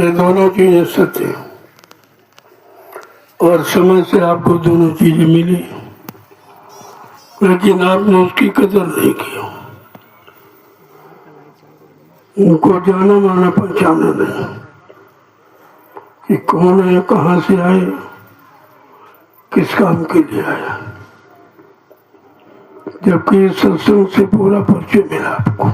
ये दोनों चीजें सत्य हैं और समय से आपको दोनों चीजें मिली, लेकिन आपने उसकी कदर नहीं की। उनको जाना माना पहचाना नहीं कि कौन है, कहाँ से आए, किस काम के लिए आया। जबकि सत्संग से पूरा परिचय मिला आपको।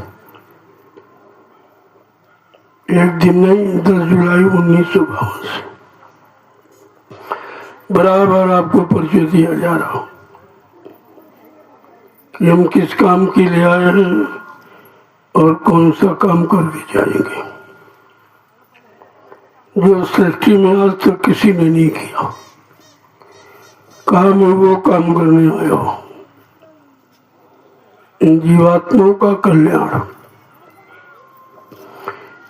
एक दिन नहीं, 10 जुलाई 1952 से बराबर आपको परिचय दिया जा रहा हो कि हम किस काम के लिए आए हैं और कौन सा काम करके जाएंगे, जो सृष्टि में आज तक किसी ने नहीं किया। कहा मैं वो काम करने आया हूं, इन जीवात्माओं का कल्याण।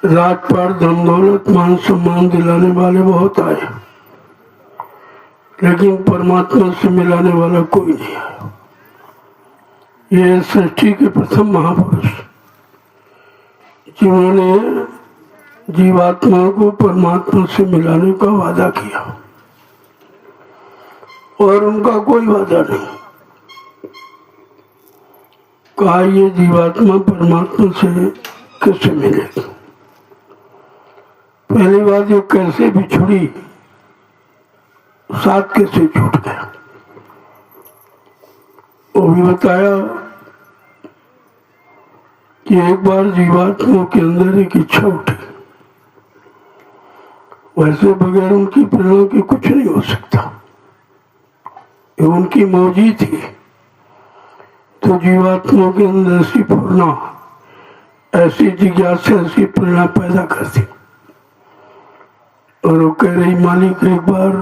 राजपाट, धन दौलत, मान सम्मान दिलाने वाले बहुत आए, लेकिन परमात्मा से मिलाने वाला कोई नहीं आया। ये सृष्टि के प्रथम महापुरुष जिन्होंने जीवात्मा को परमात्मा से मिलाने का वादा किया, और उनका कोई वादा नहीं। कहा ये जीवात्मा परमात्मा से कैसे मिलेगी। पहली बात, ये कैसे बिछुड़ी, साथ कैसे छूट गया, वो भी बताया कि एक बार जीवात्मा के अंदर एक इच्छा उठी। वैसे बगैर उनकी प्रेरणा के कुछ नहीं हो सकता, ये उनकी मौजी थी। तो जीवात्मा के अंदर ऐसी पूर्णा, ऐसी जिज्ञासा, ऐसी प्रेरणा पैदा करती, और वो कह रही मालिक एक बार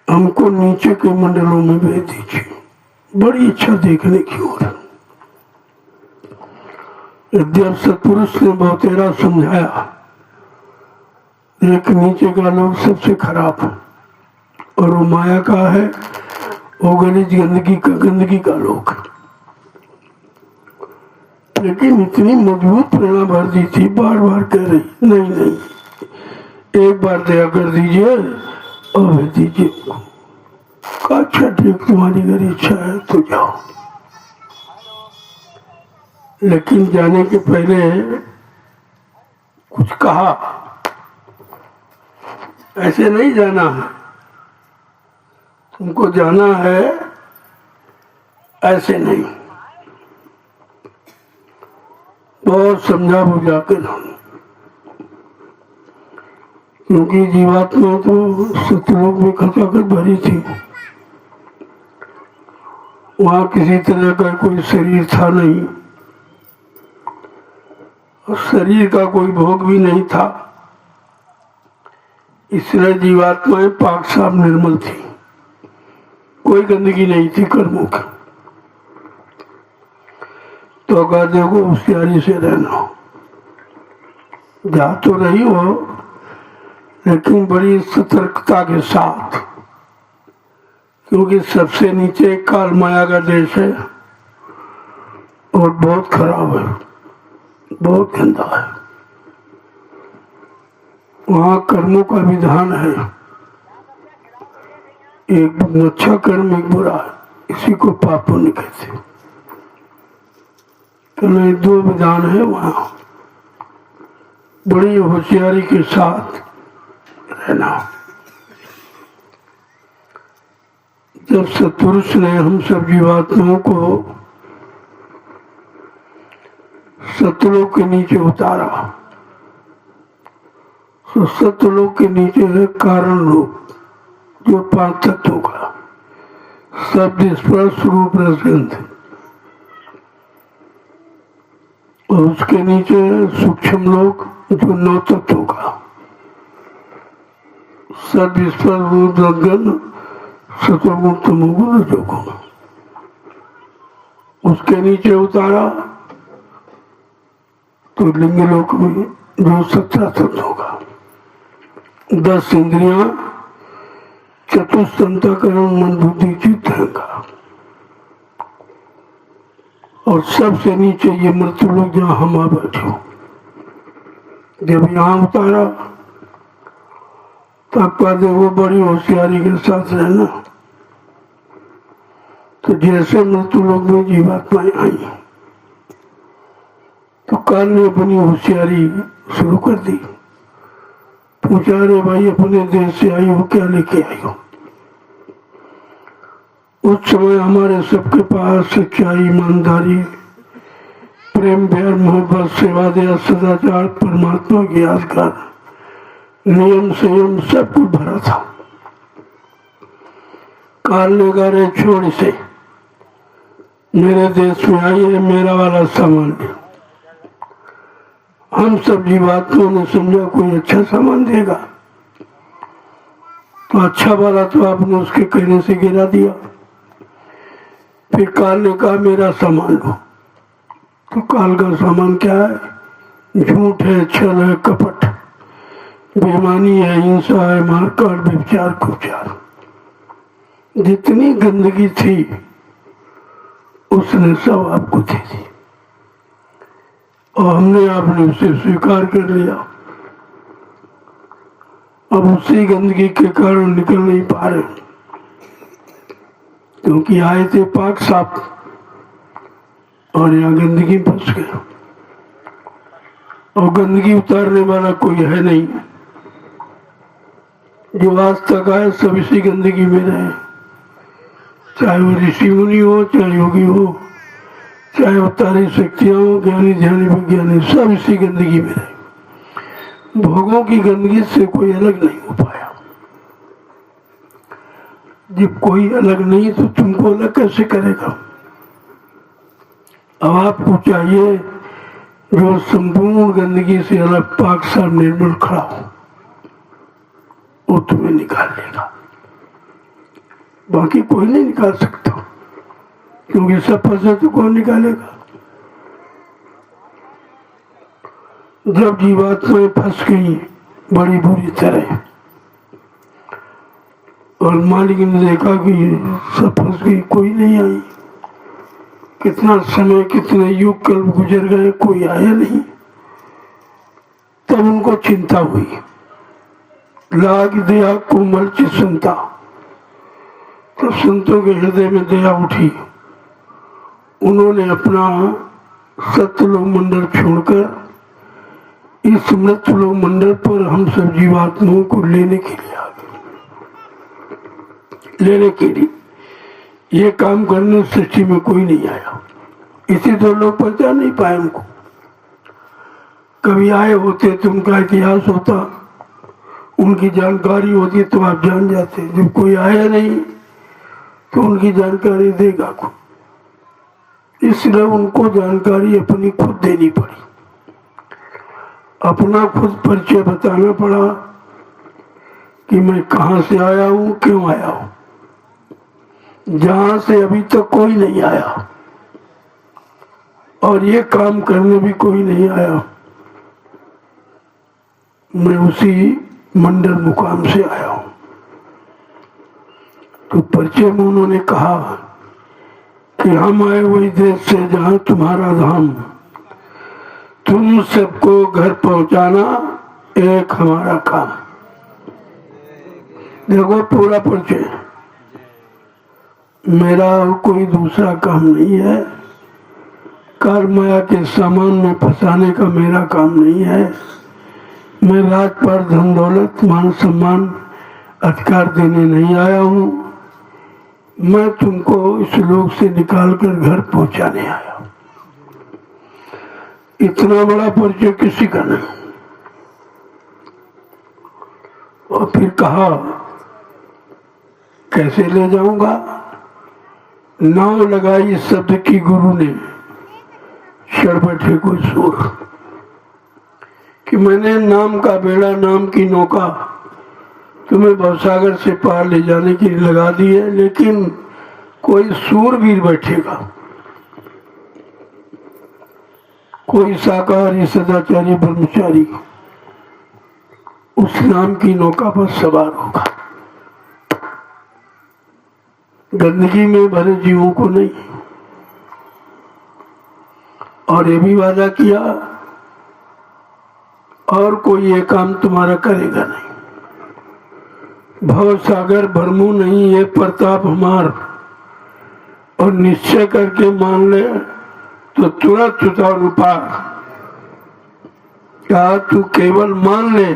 हमको नीचे के मंडलों में भेज दीजिए, बड़ी इच्छा देखने की ओर। यद्यप सत्पुरुष ने बहुतेरा समझाया, एक नीचे का लोग सबसे खराब और वो माया का है, वो गलीज गंदगी का लोग। लेकिन इतनी मजबूत प्रेरणा भर दी थी, बार बार कह रही नहीं नहीं, एक बार दया कर दीजिए और भेज दीजिए। अच्छा ठीक, तुम्हारी अगर इच्छा है तो जाओ। लेकिन जाने के पहले कुछ कहा, ऐसे नहीं जाना है, तुमको जाना है ऐसे नहीं। बहुत समझा बुझा के लाऊं, क्योंकि जीवात्मा तो सतलोक में खचाखच भरी थी। वहां किसी तरह का कोई शरीर था नहीं, और शरीर का कोई भोग भी नहीं था। इसलिए जीवात्माएं पाक साफ निर्मल थी, कोई गंदगी नहीं थी कर्मों की। तो अगर देखो होशियारी से रहना, जा तो रही हो लेकिन बड़ी सतर्कता के साथ, क्योंकि सबसे नीचे काल माया का देश है और बहुत खराब है, बहुत गंदा है। वहाँ कर्मों का विधान है, एक अच्छा कर्म एक बुरा है, इसी को पाप पुण्य कहते। तो दो विधान है वहाँ, बड़ी होशियारी के साथ रहना। जब सत्पुरुष ने हम सब जीवात्माओं को सतलोक के नीचे उतारा, तो सतलोक के नीचे है कारण लोक, जो 5 तत्वों का शब्द, स्पर्श, रूप, रस, गंध, और उसके नीचे सूक्ष्म लोक, जो 9 तत्वों का शब्द, स्पर्श, रूप, रस, गंध, सत्वगुण, तमोगुण, रजोगुण। उसके नीचे उतारा तो लिंग लोक में जो 17 तत्वों का, 10 इंद्रियां, चतुष्टंतकरण, मन, बुद्धि, चित्त, अहंकार, और सबसे नीचे ये मृत्यु लोग जहाँ हम आ बैठे हो, जब यहाँ उतारा तब कहते वो बड़ी होशियारी के साथ रहना। तो जैसे मृत्यु लोक में जीवात्माएं आई तो काल ने अपनी होशियारी शुरू कर दी। पूछा, रे भाई अपने देश से आई हो, क्या लेके आई हो? उस समय हमारे सबके पास सच्चाई, ईमानदारी, प्रेम, प्यार, मोहब्बत, सेवा, दया, सदाचार, परमात्मा की आज्ञा, नियम, संयम सब कुछ भरा था। काल ने कहा, रे छोड़ इसे, मेरे देश में आई है, मेरा वाला सामान है। हम सब जीवात्माओं ने समझा कोई अच्छा सामान देगा, तो अच्छा वाला तो आपने उसके कहने से गिरा दिया। फिर काल ने कहा मेरा सामान लो। तो काल का सामान क्या है? झूठ है, छल है, कपट, बेईमानी है, हिंसा है, मारकाट, व्यभिचार, कुचार, जितनी गंदगी थी उसने सब आपको दे दी और हमने आपने उसे स्वीकार कर लिया। अब उसी गंदगी के कारण निकल नहीं पा रहे, क्योंकि आए थे पाक साफ और यहाँ गंदगी फंस गए और गंदगी उतारने वाला कोई है नहीं। जो आज तक आए सब इसी गंदगी में रहे, चाहे वो ऋषि मुनि हो, चाहे योगी हो, चाहे वो तारी शक्तियां हो, ज्ञानी ध्यानी विज्ञानी, सब इसी गंदगी में रहे। भोगों की गंदगी से कोई अलग नहीं हो पाया। जब कोई अलग नहीं तो तुमको अलग कैसे करेगा? अब आपको चाहिए जो संपूर्ण गंदगी से अलग, पाक साफ निर्मल खड़ा हो, वो तुम्हें निकाल लेगा। बाकी कोई नहीं निकाल सकता, क्योंकि सब फंसे तो कौन निकालेगा? जब जीवात्माएं फंस गई बड़ी बुरी तरह और मालिक ने देखा कि सब फंस गई, कोई नहीं आई, कितना समय, कितने युग कल्प गुजर गए, कोई आया नहीं। तब उनको चिंता हुई, लाग दया कोमल चिंता। तब संतों के हृदय में दया उठी। उन्होंने अपना सत्यलोक मंडल छोड़कर इस मृत्युलोक मंडल पर हम सब जीवात्माओं को लेने के लिए आ गए। लेने के लिए ये काम करने सृष्टि में कोई नहीं आया, इसी तो लोग पहचान नहीं पाए उनको। कभी आए होते तो उनका इतिहास होता, उनकी जानकारी होती तो आप जान जाते। जब कोई आया नहीं तो उनकी जानकारी देगा कौन? इसलिए उनको जानकारी अपनी खुद देनी पड़ी, अपना खुद परिचय बताना पड़ा कि मैं कहाँ से आया हूँ, क्यों आया हूँ, जहाँ से अभी तक कोई नहीं आया और ये काम करने भी कोई नहीं आया। मैं उसी मंडल मुकाम से आया हूँ। तो परिचय में उन्होंने कहा कि हम आए वही देश से जहाँ तुम्हारा धाम, तुम सबको घर पहुंचाना एक हमारा काम। देखो पूरा परिचय, मेरा कोई दूसरा काम नहीं है, काल माया के सामान में फंसाने का मेरा काम नहीं है। मैं राजपाट, धन दौलत, मान सम्मान, अधिकार देने नहीं आया हूँ। मैं तुमको इस लोक से निकालकर घर पहुंचाने आया हूँ। इतना बड़ा परिचय किसी का नहीं। और फिर कहा कैसे ले जाऊंगा? नाव लगाई शब्द की गुरु ने, चढ़ बैठे कोई सूर, कि मैंने नाम का बेड़ा, नाम की नौका तुम्हें भवसागर से पार ले जाने के लिए लगा दी है, लेकिन कोई सूरवीर बैठेगा, कोई शाकाहारी, सदाचारी, ब्रह्मचारी उस नाम की नौका पर सवार होगा। गंदगी में भरे जीवों को नहीं। और ये भी वादा किया और कोई ये काम तुम्हारा करेगा नहीं। भव सागर भरमू नहीं ये प्रताप हमार, और निश्चय करके मान ले तो तुरंत उतार पार। क्या तू केवल मान ले,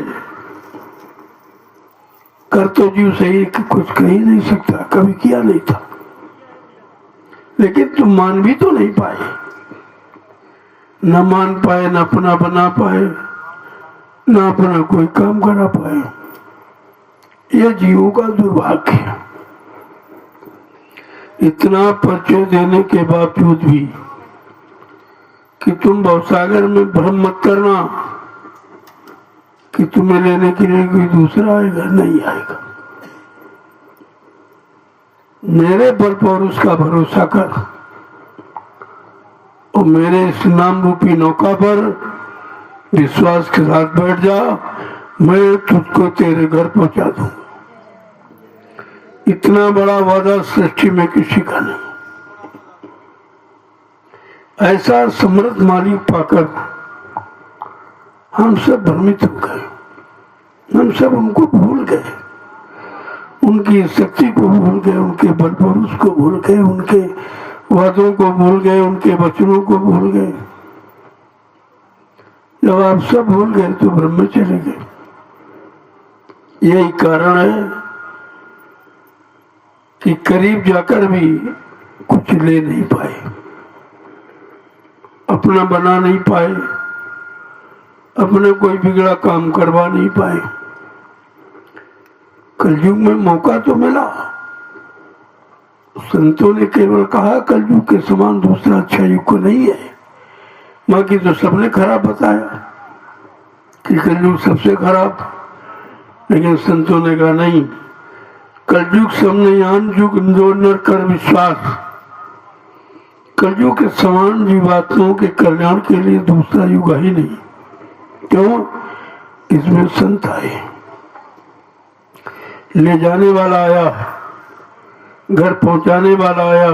कर तो जीव सही कुछ कह ही नहीं सकता, कभी किया नहीं था, लेकिन तुम मान भी तो नहीं पाए, न मान पाए, न अपना बना पाए, न अपना कोई काम करा पाए। यह जीवों का दुर्भाग्य है। इतना परिचय देने के बावजूद भी कि तुम भवसागर में भ्रम मत करना कि तुम्हें लेने के लिए कोई दूसरा आएगा, नहीं आएगा। मेरे बल पर उसका भरोसा कर और मेरे इस नाम रूपी नौका पर विश्वास के साथ बैठ जा, मैं तुझको तेरे घर पहुंचा दूंगा। इतना बड़ा वादा सृष्टि में किसी का नहीं। ऐसा समृद्ध मालिक पाकर हम सब भ्रमित हो गए, हम सब उनको भूल गए, उनकी शक्ति को भूल गए, उनके बल पुरुष को भूल गए, उनके वादों को भूल गए, उनके वचनों को भूल गए। जब आप सब भूल गए तो ब्रह्म में चले गए। यही कारण है कि करीब जाकर भी कुछ ले नहीं पाए, अपना बना नहीं पाए, अपने कोई बिगड़ा काम करवा नहीं पाए। कलयुग में मौका तो मिला, संतों ने केवल कहा कलयुग के समान दूसरा अच्छा युग को नहीं है। बाकी तो सबने खराब बताया कि कलयुग सबसे खराब, लेकिन संतों ने कहा नहीं, कलयुग सबने आन युग जो नर कर विश्वास, कलयुग के समान जीवात्माओं के कल्याण के लिए दूसरा युग ही नहीं। क्यों? इसमें संत आए, ले जाने वाला आया, घर पहुंचाने वाला आया,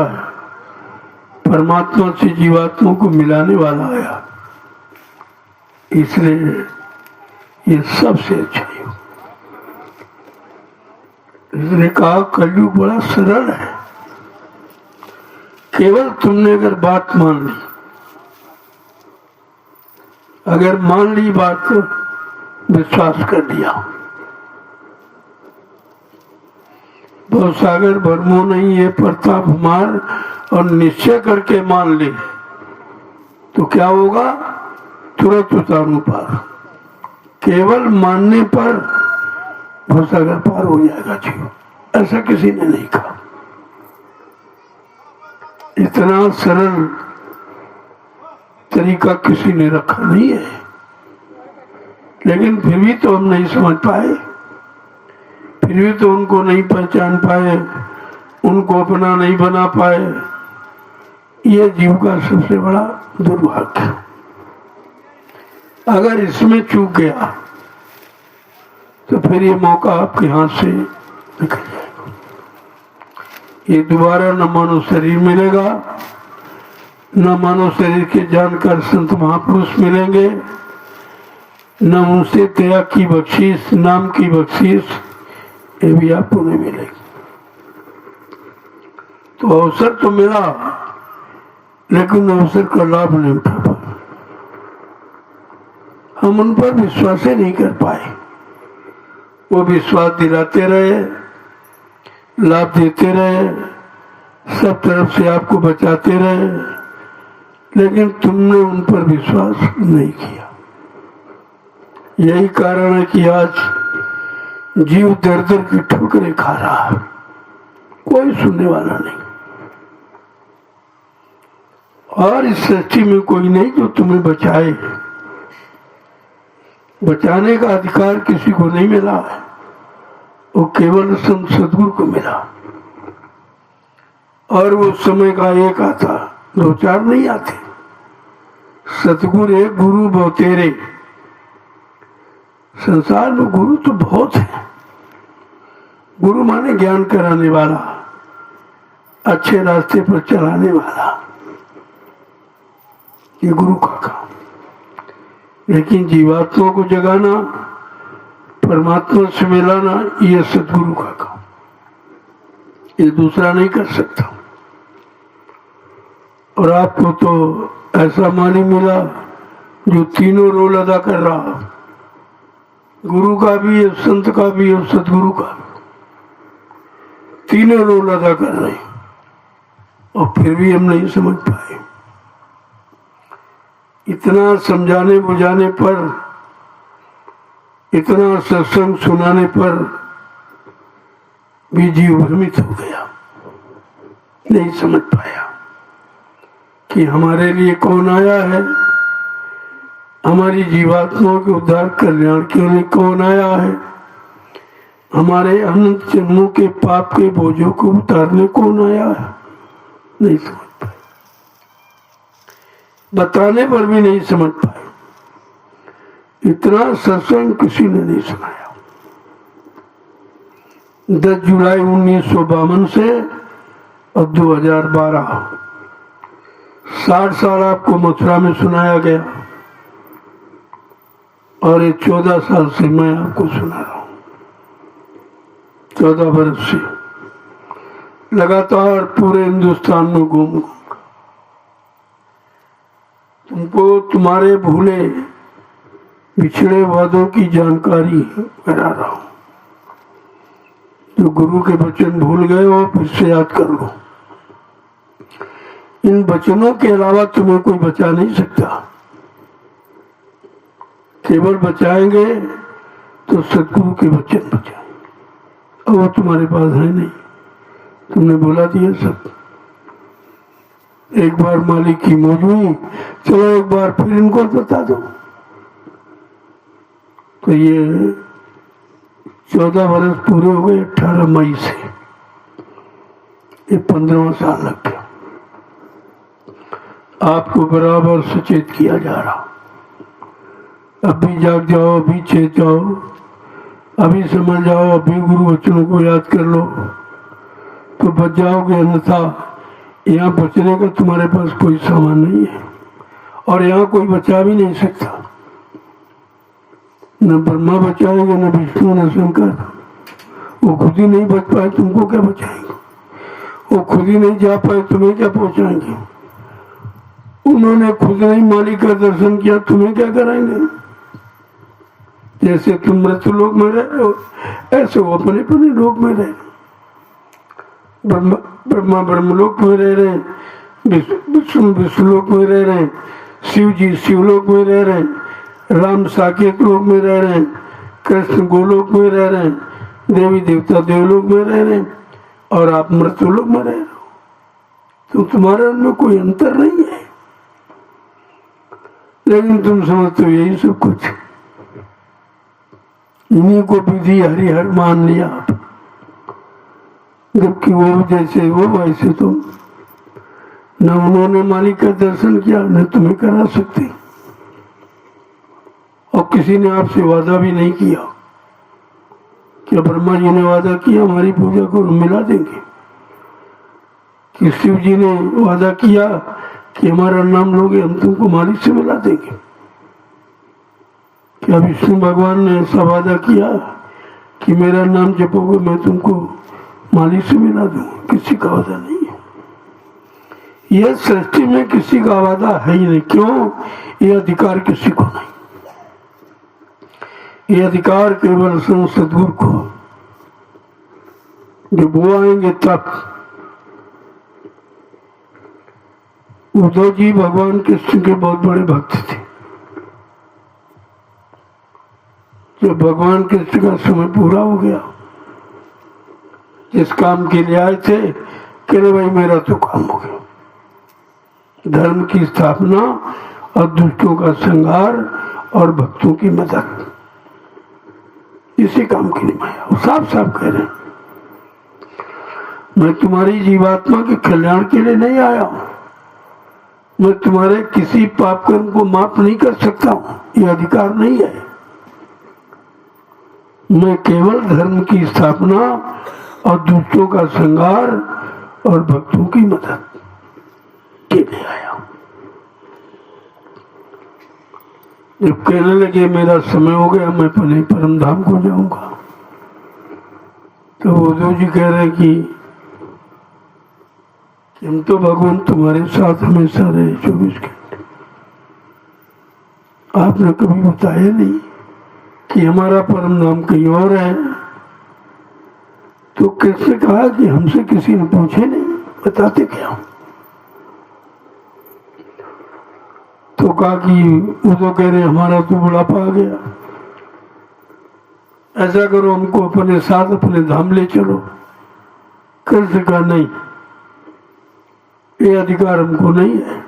परमात्मा से जीवात्माओं को मिलाने वाला आया। इसलिए ये सबसे अच्छा युग। इसने कहा कलयुग बड़ा सरल है, केवल तुमने अगर बात मान ली, अगर मान ली बात तो विश्वास कर दिया। भवसागर भरमो नहीं ये प्रताप हमार, और निश्चय करके मान ले तो क्या होगा? तुरंत उतारू पार। केवल मानने पर भवसागर पार हो जाएगा जीव, ऐसा किसी ने नहीं कहा। इतना सरल तरीका किसी ने रखा नहीं है, लेकिन फिर भी तो हम नहीं समझ पाए, फिर भी तो उनको नहीं पहचान पाए, उनको अपना नहीं बना पाए। ये जीव का सबसे बड़ा दुर्भाग्य। अगर इसमें चूक गया तो फिर ये मौका आपके हाथ से निकल जाएगा। ये दोबारा न मानव शरीर मिलेगा, न मानव शरीर के जानकार संत महापुरुष मिलेंगे, न उनसे दया की बख्शीश, नाम की बख्शीश, ये भी आपको नहीं मिलेगी। तो अवसर तो मिला, लेकिन अवसर का लाभ नहीं उठा पाए। हम उन पर विश्वास ही नहीं कर पाए। वो विश्वास दिलाते रहे, लाभ देते रहे, सब तरफ से आपको बचाते रहे, लेकिन तुमने उन पर विश्वास नहीं किया। यही कारण है कि आज जीव दर दर की ठोकरें खा रहा है, कोई सुनने वाला नहीं। और इस सृष्टि में कोई नहीं जो तुम्हें बचाए। बचाने का अधिकार किसी को नहीं मिला है, वो केवल संत सदगुरु को मिला। और वो समय का एक आता, दो चार नहीं आते। सतगुरु एक, गुरु बहुतेरे। संसार में गुरु तो बहुत है। गुरु माने ज्ञान कराने वाला, अच्छे रास्ते पर चलाने वाला, ये गुरु का काम। लेकिन जीवात्मा को जगाना, परमात्मा से मिलाना, ये सदगुरु का काम, ये दूसरा नहीं कर सकता। और आपको तो ऐसा माली मिला जो तीनों रोल अदा कर रहा, गुरु का भी है, संत का भी और सदगुरु का भी, तीनों रोल अदा कर रहे हैं। और फिर भी हम नहीं समझ पाए। इतना समझाने बुझाने पर, इतना सत्संग सुनाने पर भी जीव भ्रमित हो गया, नहीं समझ पाया कि हमारे लिए कौन आया है, हमारी जीवात्माओं के उद्धार कल्याण के लिए कौन आया है, हमारे अनंत जन्मों के पाप के बोझों को उतारने कौन आया है, नहीं समझ पाए। बताने पर भी नहीं समझ पाए। इतना सत्संग किसी ने नहीं सुनाया। 10 जुलाई 1952 से और 2012 60 साल आपको मथुरा में सुनाया गया और ये 14 साल से मैं आपको सुना रहा हूं। 14 वर्ष से लगातार पूरे हिंदुस्तान में घूम तुमको तुम्हारे भूले बिछड़े वादों की जानकारी करा रहा हूं। जो गुरु के वचन भूल गए हो फिर से याद कर लो। इन वचनों के अलावा तुम्हें कोई बचा नहीं सकता। केवल बचाएंगे तो सदगुरु के वचन बचाएंगे, और वो तुम्हारे पास है नहीं। तुमने बोला दिया सब। एक बार मालिक की मौज हुई, चलो एक बार फिर इनको बता दो। तो ये 14 वर्ष पूरे हो गए 18 मई से, ये 15वां साल लग गया। आपको बराबर सचेत किया जा रहा। अभी जाग जाओ, अभी चेत जाओ, अभी समझ जाओ, अभी गुरु वचनों को याद कर लो तो बच जाओगे। अन्यथा यहाँ बचने का तुम्हारे पास कोई सामान नहीं है और यहाँ कोई बचा भी नहीं सकता। न ब्रह्मा बचाएंगे, न विष्णु, न शंकर। वो खुद ही नहीं बच पाए, तुमको क्या बचाएंगे? वो खुद ही नहीं जा पाए, तुम्हें क्या पहुंचाएंगे? उन्होंने खुद नहीं मालिक का दर्शन किया, तुम्हें क्या कराएंगे? जैसे तुम मृत्यु लोक में रहे हो, ऐसे वो अपने अपने लोक में रहे। ब्रह्मा ब्रह्मलोक में रह रहे, विष्णु विष्णुलोक में रह रहे, शिव जी शिवलोक में रह रहे, राम साकेत लोक में रह रहे, कृष्ण गोलोक में रह रहे, देवी देवता देवलोक में रह रहे, और आप मृत्युलोक में रह रहे हो। तो तुम्हारे उनमें कोई अंतर नहीं है, लेकिन तुम समझते हो यही सब कुछ। इन्हीं को विधि हरिहर मान लिया, जबकि वो जैसे वो वैसे तुम। न उन्होंने मालिक का दर्शन किया, न तुम्हें करा सकते, और किसी ने आपसे वादा भी नहीं किया। क्या ब्रह्मा जी ने वादा किया हमारी पूजा को मिला देंगे? कि शिव जी ने वादा किया कि हमारा नाम लोगे हम तुमको मालिक से मिला देंगे? क्या विष्णु भगवान ने ऐसा वादा किया कि मेरा नाम जपोगे मैं तुमको मालिक से मिला दूंगा? किसी का वादा नहीं है। यह सृष्टि में किसी का वादा है ही नहीं। क्यों? यह अधिकार किसी को नहीं। यह अधिकार केवल सदगुरु को। जब वो आएंगे तब। उद्धव जी भगवान कृष्ण के बहुत बड़े भक्त थे। जब भगवान कृष्ण का समय पूरा हो गया, जिस काम के लिए आए थे, कहले भाई मेरा तो काम हो गया। धर्म की स्थापना और दुष्टों का संहार और भक्तों की मदद, इसी काम के लिए मैं साफ साफ कह रहे हैं। मैं तुम्हारी जीवात्मा के कल्याण के लिए नहीं आया हूं। मैं तुम्हारे किसी पाप कर्म को माफ नहीं कर सकता हूं, यह अधिकार नहीं है। मैं केवल धर्म की स्थापना और दुष्टों का संहार और भक्तों की मदद के लिए आया हूं। जब कहने लगे मेरा समय हो गया, मैं पहले परम धाम को जाऊंगा, तो उद्धव जी कह रहे कि हम तो भगवान तुम्हारे साथ हमेशा रहे 24 घंटे। आपने कभी बताया नहीं कि हमारा परम धाम कहीं और है। तो कैसे कहा कि हमसे किसी ने पूछे नहीं, बताते क्या? तो कहा कि वो तो कह रहे हमारा तो बुढ़ापा आ गया, ऐसा करो हमको अपने साथ अपने धाम ले चलो। कैसे कहा नहीं, ये अधिकार हमको नहीं है,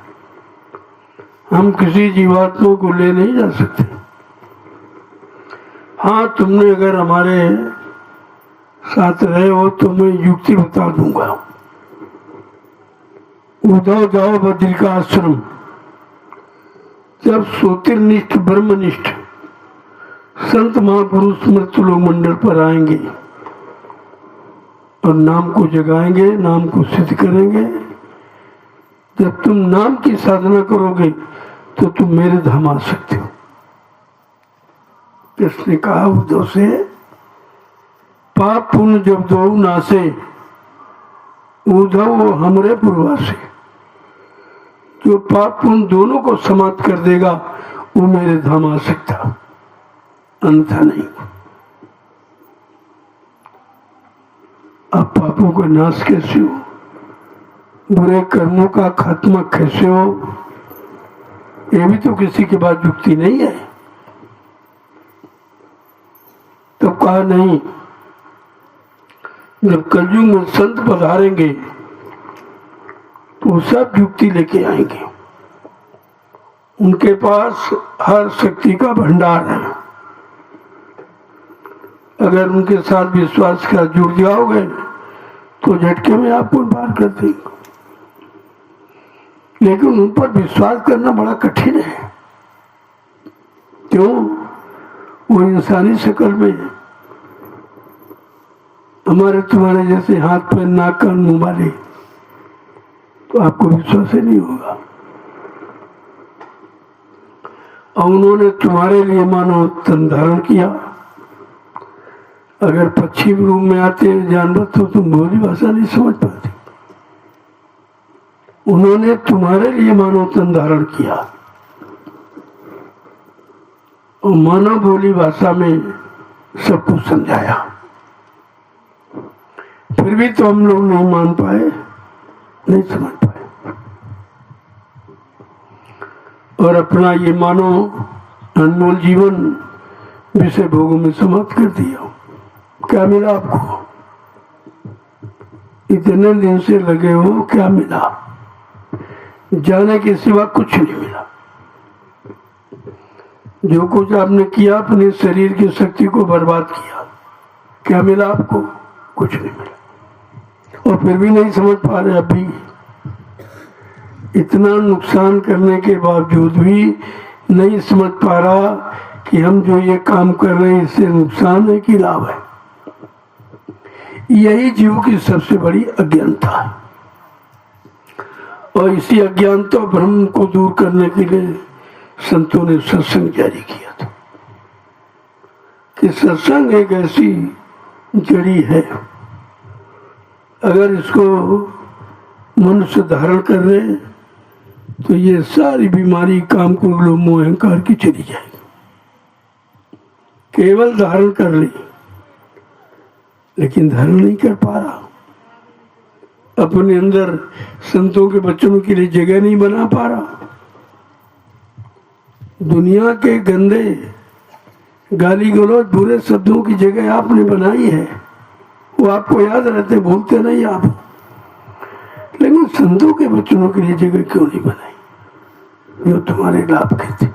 हम किसी जीवात्मा को ले नहीं जा सकते। हाँ, तुमने अगर हमारे साथ रहे हो तो मैं युक्ति बता दूंगा। उद्धव जाओ बद्री का आश्रम, जब ज्योतिर्निष्ठ ब्रह्मनिष्ठ संत महापुरुष मृत्युलोक मंडल पर आएंगे और नाम को जगाएंगे, नाम को सिद्ध करेंगे, जब तुम नाम की साधना करोगे तो तुम मेरे धाम आ सकते हो। किसने कहा उद्धव से? पाप पुण्य जब दो नासे, उद्धव वो हमरे पूर्वासे। जो पाप पुण्य दोनों को समाप्त कर देगा वो मेरे धाम आ सकता, अन्यथा नहीं। अब पापों का नाश कैसे हो, बुरे कर्मों का खात्मा कैसे हो, ये भी तो किसी के पास युक्ति नहीं है। तो कहा नहीं, जब कलयुग में संत पधारेंगे तो सब युक्ति लेके आएंगे। उनके पास हर शक्ति का भंडार है। अगर उनके साथ विश्वास का जुड़ जाओगे तो झटके में आपको पार कर देंगे। लेकिन उन पर विश्वास करना बड़ा कठिन है। क्यों? वो इंसानी शक्ल में हमारे तुम्हारे जैसे हाथ पैर नाक कान मुंह वाले, तो आपको विश्वास ही नहीं होगा। और उन्होंने तुम्हारे लिए मानो तन धारण किया। अगर पश्चिम रूप में आते जानवर तो तुम बोली भाषा नहीं समझ पाते। उन्होंने तुम्हारे लिए मानव तन धारण किया और मानव बोली भाषा में सब कुछ समझाया। फिर भी तो हम लोग नहीं मान पाए, नहीं समझ पाए, और अपना ये मानो अनमोल जीवन विषय भोगों में समाप्त कर दिया। क्या मिला आपको? इतने दिन से लगे हो, क्या मिला? जाने के सिवा कुछ नहीं मिला। जो कुछ आपने किया अपने शरीर की शक्ति को बर्बाद किया। क्या मिला आपको? कुछ नहीं मिला। और फिर भी नहीं समझ पा रहे। अभी इतना नुकसान करने के बावजूद भी नहीं समझ पा रहा कि हम जो ये काम कर रहे हैं इससे नुकसान है कि लाभ है। यही जीव की सबसे बड़ी अज्ञानता है। और इसी अज्ञानता भ्रम को दूर करने के लिए संतों ने सत्संग जारी किया था कि सत्संग एक ऐसी जड़ी है, अगर इसको मनुष्य धारण कर ले तो ये सारी बीमारी काम क्रोध लोभ मोह अहंकार की चली जाएगी। केवल धारण कर ली, लेकिन धारण नहीं कर पा रहा। अपने अंदर संतों के बच्चों के लिए जगह नहीं बना पा रहा। दुनिया के गंदे गाली गलौज बुरे शब्दों की जगह आपने बनाई है, वो आपको याद रहते, भूलते नहीं आप। लेकिन संतों के बच्चों के लिए जगह क्यों नहीं बनाई जो तुम्हारे लाभ के थे?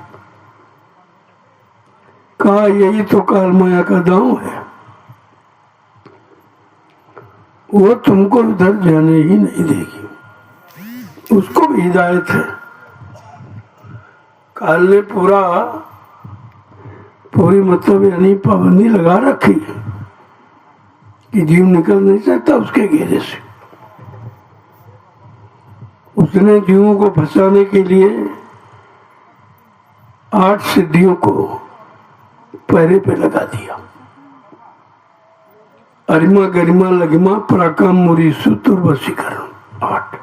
कहा यही तो काल माया का दांव है, वो तुमको उधर जाने ही नहीं देगी। उसको भी हिदायत है। काल ने पूरी मतलब यानी पाबंदी लगा रखी है कि जीव निकल नहीं सकता उसके घेरे से। उसने जीवों को फंसाने के लिए 8 सिद्धियों को पैरे पे लगा दिया। अरिमा गरिमा लगिमा पराक्रम मुरी सूत्र वशीकरण 8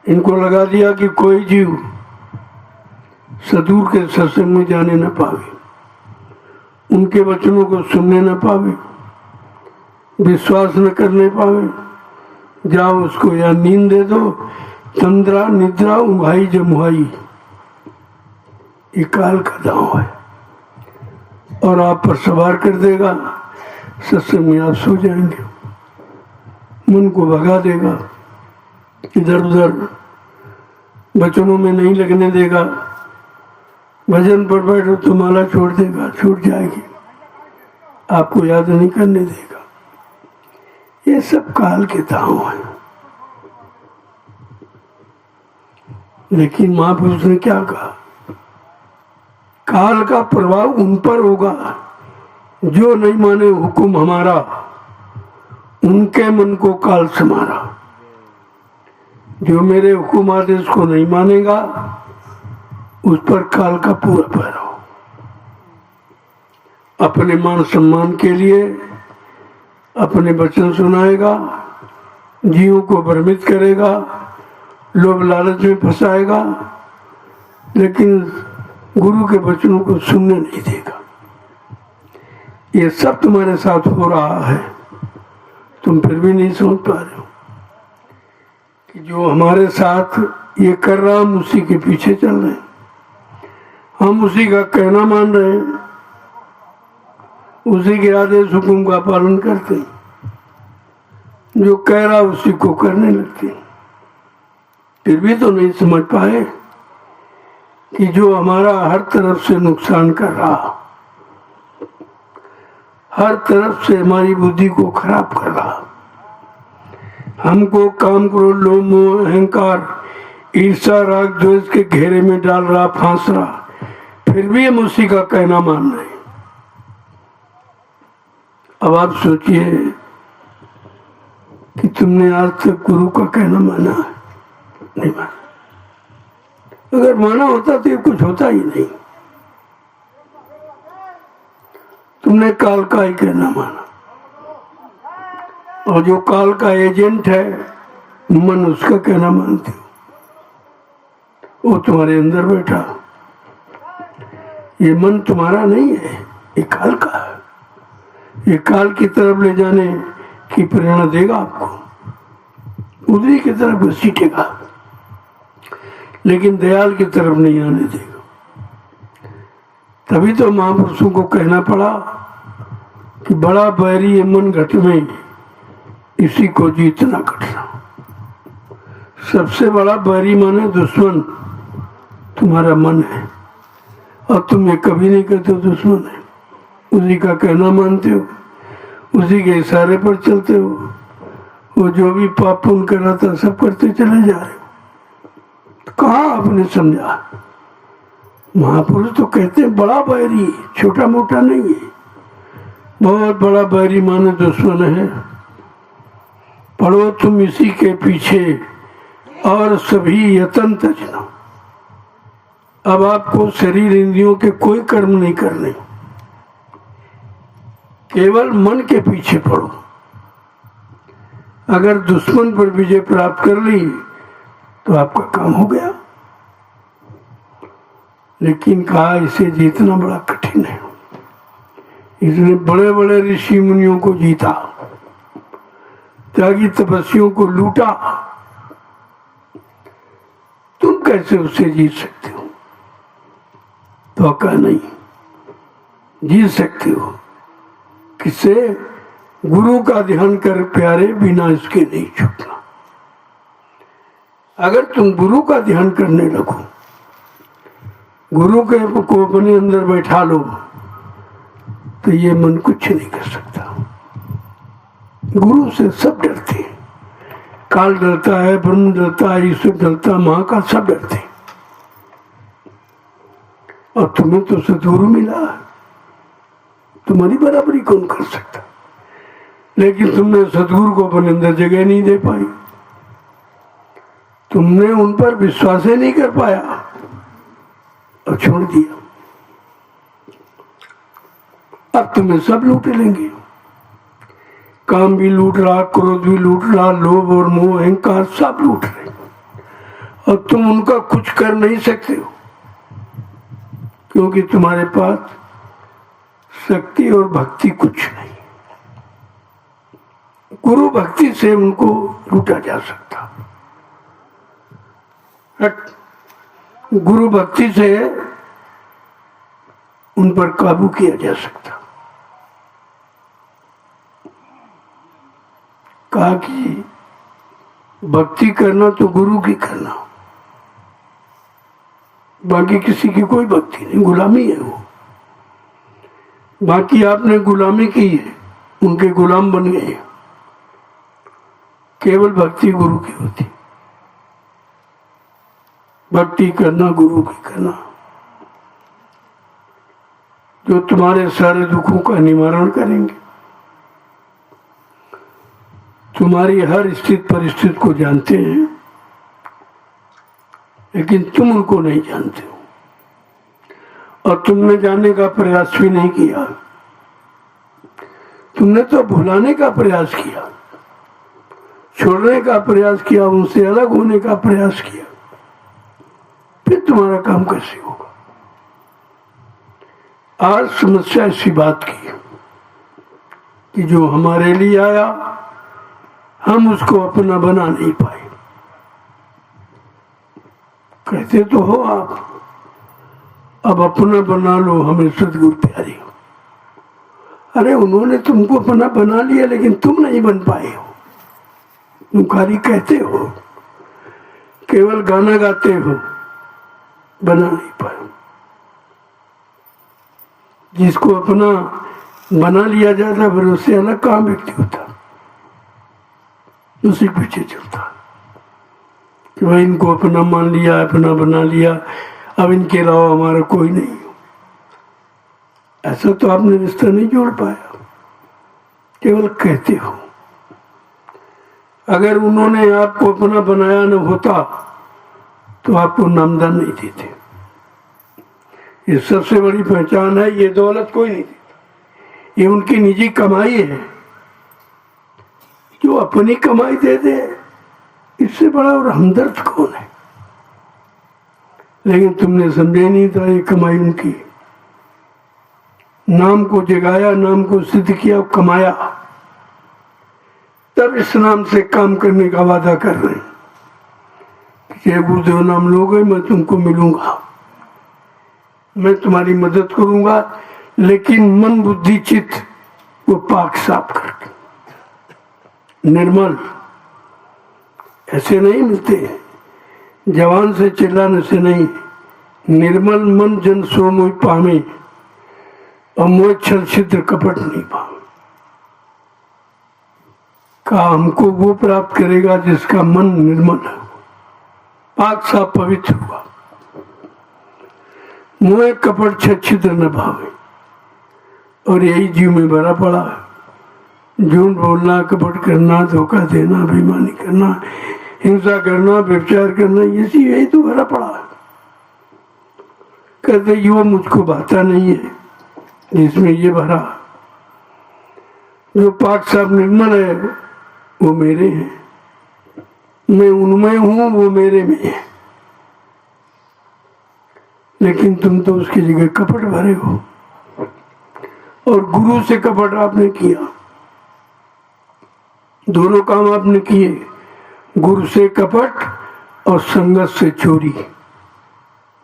इनको लगा दिया कि कोई जीव सदूर के सत्संग में जाने न पावे, उनके वचनों को सुनने न पावे, विश्वास न करने पावे। जाओ उसको या नींद दे दो, तंद्रा निद्रा उंघाई जमुहाई, ये काल का दांव है और आप पर सवार कर देगा। सत्संग में आप सो जाएंगे, मन को भगा देगा, इधर उधर वचनों में नहीं लगने देगा। भजन पर बैठो तो माला छोड़ देगा, छूट जाएगी, आपको याद नहीं करने देगा। ये सब काल के दांव है। लेकिन महापुरुष ने क्या कहा? काल का प्रभाव उन पर होगा जो नहीं माने हुक्म हमारा, उनके मन को काल समारा। जो मेरे हुक्म आदेश को नहीं मानेगा उस पर काल का पूरा प्रभाव। अपने मान सम्मान के लिए अपने वचन सुनाएगा, जीवों को भ्रमित करेगा, लोभ लालच में फंसाएगा, लेकिन गुरु के वचनों को सुनने नहीं देगा। ये सब तुम्हारे साथ हो रहा है, तुम फिर भी नहीं समझ पा रहे हो कि जो हमारे साथ ये कर रहा हम उसी के पीछे चल रहे हैं, हम उसी का कहना मान रहे हैं, उसी के आदेश हुक्म का पालन करते हैं, जो कह रहा उसी को करने लगते हैं। फिर भी तो नहीं समझ पाए कि जो हमारा हर तरफ से नुकसान कर रहा, हर तरफ से हमारी बुद्धि को खराब कर रहा, हमको काम क्रोध लोभ मोह अहंकार ईर्षा राग द्वेष के घेरे में डाल रहा, फांस रहा, फिर भी हम उसी का कहना मान रहे। अब आप सोचिए कि तुमने आज तक गुरु का कहना माना है? नहीं माना। अगर माना होता तो ये कुछ होता ही नहीं। तुमने काल का ही कहना माना, और जो काल का एजेंट है मन, उसका कहना मानते हो। वो तुम्हारे अंदर बैठा, ये मन तुम्हारा नहीं है, ये काल का है। ये काल की तरफ ले जाने की प्रेरणा देगा आपको, उधरी की तरफ घसीटेगा, लेकिन दयाल की तरफ नहीं आने देगा। तभी तो महापुरुषों को कहना पड़ा कि बड़ा बैरी है मन घट में, इसी को जीतना कठिन। सबसे बड़ा बैरी माने दुश्मन तुम्हारा मन है, और तुम ये कभी नहीं कहते हो दुश्मन है। उसी का कहना मानते हो, उसी के इशारे पर चलते हो। वो जो भी पाप पुण्य कर रहा था सब करते चले जा रहे हो। तो कहाँ आपने समझा? महापुरुष तो कहते हैं बड़ा बैरी, छोटा मोटा नहीं है, बहुत बड़ा बैरी माने दुश्मन है। पढ़ो तुम इसी के पीछे और सभी यतन तजना। अब आपको शरीर इंद्रियों के कोई कर्म नहीं करने, केवल मन के पीछे पड़ो। अगर दुश्मन पर विजय प्राप्त कर ली तो आपका काम हो गया। लेकिन कहा इसे जीतना बड़ा कठिन है। इसने बड़े बड़े ऋषि मुनियों को जीता, त्यागी तपस्वियों को लूटा, तुम कैसे उससे जीत सकते हो? तो कहा नहीं, जीत सकते हो। किससे? गुरु का ध्यान कर प्यारे, बिना इसके नहीं छूटना। अगर तुम गुरु का ध्यान करने लगो, गुरु के को अपने अंदर बैठा लो, तो ये मन कुछ नहीं कर सकता। गुरु से सब डरते हैं, काल डरता है, ब्रह्म डरता है, ईश्वर डरता, महाकाल सब डरते हैं। और तुम्हें तो सदगुरु मिला है, तुम्हारी बराबरी कौन कर सकता? लेकिन तुमने सदगुरु को अपने अंदर जगह नहीं दे पाई, तुमने उन पर विश्वास ही नहीं कर पाया। और छोड़ दिया। अब तुम्हें सब लूट लेंगे, काम भी लूट रहा, क्रोध भी लूट रहा, लोभ और मोह अहंकार सब लूट रहे, और तुम उनका कुछ कर नहीं सकते हो, क्योंकि तुम्हारे पास शक्ति और भक्ति कुछ नहीं। गुरु भक्ति से उनको लूटा जा सकता, गुरु भक्ति से उन पर काबू किया जा सकता। कहा कि भक्ति करना तो गुरु की करना, बाकी किसी की कोई भक्ति नहीं, गुलामी है वो। बाकी आपने गुलामी की है, उनके गुलाम बन गए। केवल भक्ति गुरु की होती, भक्ति करना गुरु की करना, जो तुम्हारे सारे दुखों का निवारण करेंगे, तुम्हारी हर स्थिति परिस्थिति को जानते हैं, लेकिन तुम उनको नहीं जानते हो, और तुमने जानने का प्रयास भी नहीं किया। तुमने तो भुलाने का प्रयास किया, छोड़ने का प्रयास किया, उनसे अलग होने का प्रयास किया, फिर तुम्हारा काम कैसे होगा? आज समस्या इसी बात की कि जो हमारे लिए आया हम उसको अपना बना नहीं पाए। कहते तो हो आप, अब अपना बना लो हमें सदगुरु प्यारे। अरे उन्होंने तुमको अपना बना लिया, लेकिन तुम नहीं बन पाए हो। तुम खाली कहते हो, केवल गाना गाते हो, बना नहीं पाए। जिसको अपना बना लिया जाता फिर उससे अलग काम व्यक्ति होता, उसी पीछे चलता कि भाई इनको अपना मान लिया, अपना बना लिया, अब इनके अलावा हमारा कोई नहीं। ऐसा तो आपने रिश्ता नहीं जोड़ पाया, केवल कहते हो। अगर उन्होंने आपको अपना बनाया न होता तो आपको नामदान नहीं देते। ये सबसे बड़ी पहचान है, ये दौलत कोई नहीं देता, ये उनकी निजी कमाई है। जो अपनी कमाई दे दे, इससे बड़ा और हमदर्द कौन है? लेकिन तुमने समझे नहीं था ये कमाई उनकी। नाम को जगाया, नाम को सिद्ध किया, कमाया, तब इस नाम से काम करने का वादा कर रहे हैं। ये गुरुदेव नाम लोगे, मैं तुमको मिलूंगा, मैं तुम्हारी मदद करूंगा, लेकिन मन बुद्धि चित्त वो पाक साफ करके, निर्मल। ऐसे नहीं मिलते, जवान से चिल्लाने से नहीं। निर्मल मन जन सो मोह पावे, और मोह छल छिद्र कपट नहीं पावे। कहा हमको वो प्राप्त करेगा जिसका मन निर्मल है, पाक साफ पवित्र हुआ, मोह कपट छल छिद्र न भावे। और यही जीव में भरा पड़ा है। झूठ बोलना, कपट करना, धोखा देना, बेईमानी करना, हिंसा करना, व्यभिचार करना, यही तो भरा पड़ा है। कहते यो मुझको भाता नहीं है जिसमें ये भरा। जो पाक साफ निर्मल है वो मेरे हैं, मैं उनमें हूं, वो मेरे में है। लेकिन तुम तो उसकी जगह कपट भरे हो, और गुरु से कपट आपने किया। दोनों काम आपने किए, गुरु से कपट और संगत से चोरी,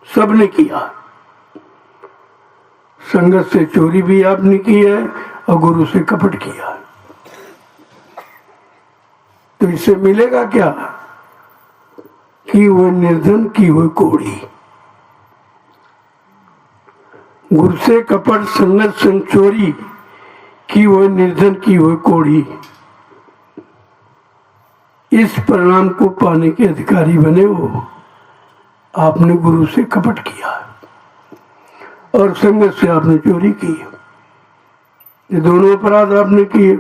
सबने किया। संगत से चोरी भी आपने की है और गुरु से कपट किया। तो इससे मिलेगा क्या? कि वो निर्धन, की हुई कोड़ी। गुरु से कपट, संगत संग चोरी, की वो निर्धन, की हुई कोड़ी। इस परिणाम को पाने के अधिकारी बने हो। आपने गुरु से कपट किया और संगत से आपने चोरी की। ये दोनों अपराध आपने किए।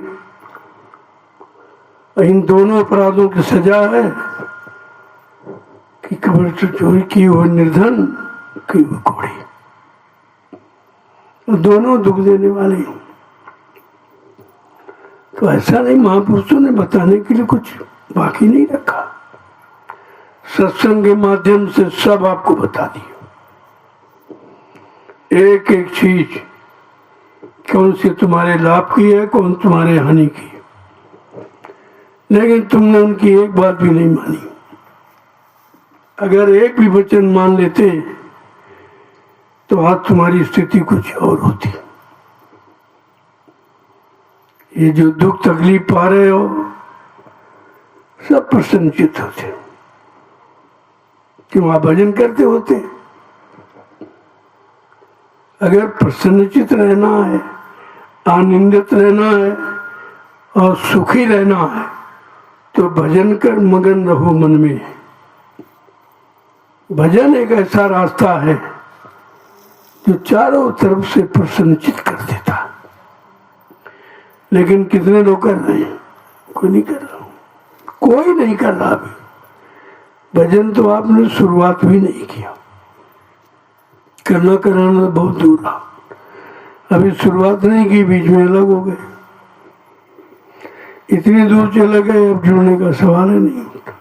इन दोनों अपराधों की सजा है कि कपट से चोरी की हो निर्धन, कि घोड़ी, तो दोनों दुख देने वाले हैं। तो ऐसा नहीं, महापुरुषों ने बताने के लिए कुछ बाकी नहीं रखा, सत्संग के माध्यम से सब आपको बता दिया, एक एक चीज कौन सी तुम्हारे लाभ की है, कौन तुम्हारे हानि की है। लेकिन तुमने उनकी एक बात भी नहीं मानी। अगर एक भी वचन मान लेते तो आज तुम्हारी स्थिति कुछ और होती। ये जो दुख तकलीफ पा रहे हो सब प्रसन्नचित होते, क्यों आप भजन करते होते। अगर प्रसन्नचित रहना है, आनंदित रहना है और सुखी रहना है तो भजन कर मगन रहो मन में। भजन एक ऐसा रास्ता है जो चारों तरफ से प्रसन्नचित कर देता। लेकिन कितने लोग कर रहे हैं? कोई नहीं कर रहा, कोई नहीं कर रहा। अभी भजन तो आपने शुरुआत भी नहीं किया, करना कराना तो बहुत दूर रहा। अभी शुरुआत नहीं की, बीच में अलग हो गए, इतनी दूर चले गए, अब जुड़ने का सवाल ही नहीं होता।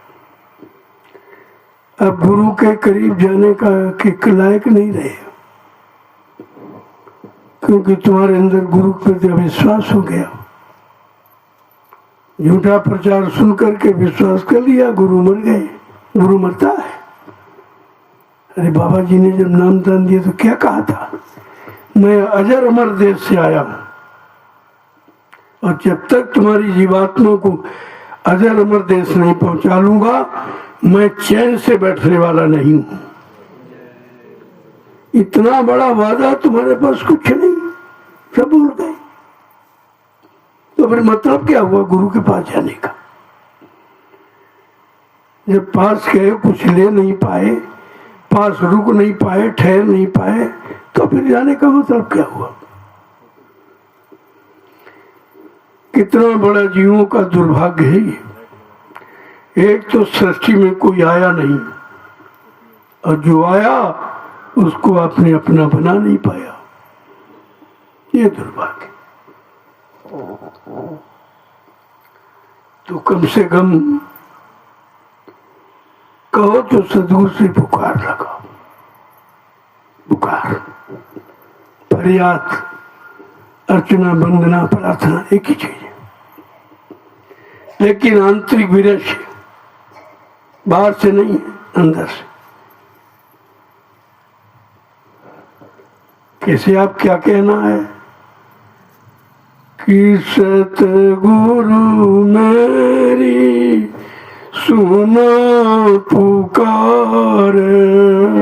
अब गुरु के करीब जाने का के लायक नहीं रहे, क्योंकि तुम्हारे अंदर गुरु के प्रति अविश्वास हो गया। झूठा प्रचार सुन करके विश्वास कर लिया, गुरु मर गए। गुरु मरता है? अरे बाबा जी ने जब नाम दान दिया तो क्या कहा था, मैं अजर अमर देश से आया हूं, और जब तक तुम्हारी जीवात्मा को अजर अमर देश नहीं पहुंचा लूंगा मैं चैन से बैठने वाला नहीं हूं। इतना बड़ा वादा तुम्हारे पास कुछ नहीं, सब भूल गए। तो फिर मतलब क्या हुआ गुरु के पास जाने का? जब पास गए कुछ ले नहीं पाए, पास रुक नहीं पाए, ठहर नहीं पाए, तो फिर जाने का मतलब क्या हुआ? कितना बड़ा जीवों का दुर्भाग्य है ये। एक तो सृष्टि में कोई आया नहीं, और जो आया उसको आपने अपना बना नहीं पाया, ये दुर्भाग्य। तो कम से कम कहो तो सदगुरु से पुकार लगाओ, पुकार, फरियाद, अर्चना, वंदना, प्रार्थना एक ही चीज है। लेकिन आंतरिक विरस बाहर से नहीं, अंदर से। कैसे आप क्या कहना है कि सतगुरु मेरी सुनो पुकार,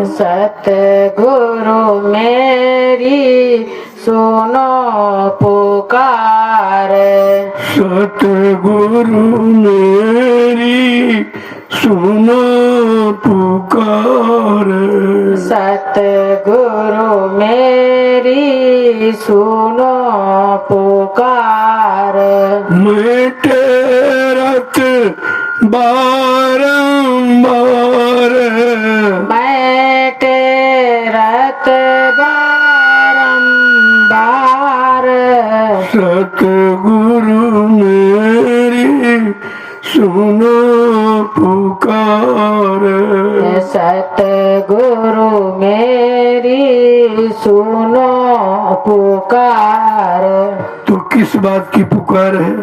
सतगुरु मेरी सुनो पुकार, सतगुरु मेरी सुनो पुकार, सतगुरु मेरी सुनो पुकार। मिटे रत बारंबार, मिटे रत बारंबार, सतगुरु मेरी सुनो पुकार, सतगुरु मेरी सुनो पुकार। तो किस बात की पुकार है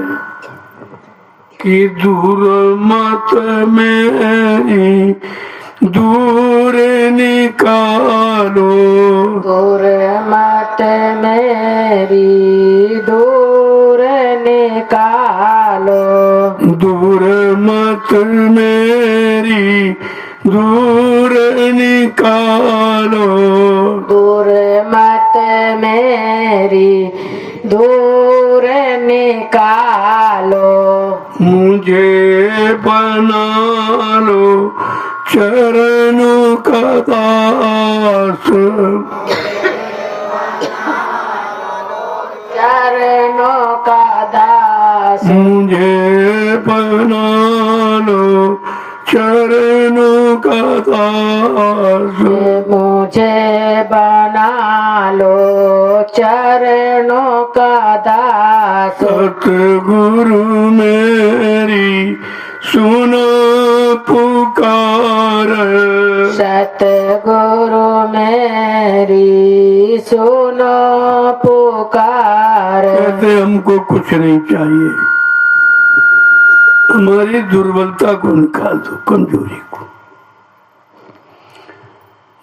कि दूर मत मेरी दूर निकालो, दूर मत मेरी दूर निकालो, दूर मत मेरी दूर निकालो, दूर मत मेरी दूर निकालो। मुझे बना लो चरणों का दास, चरणों का दास, मुझे बना लो चरणों का दास मुझे बना लो चरणों का दास। सतगुरु मेरी सुनो पुकार, सतगुरु मेरी सुनो पुकार। कहते हमको कुछ नहीं चाहिए, हमारी दुर्बलता को निकाल दो, कमजोरी को,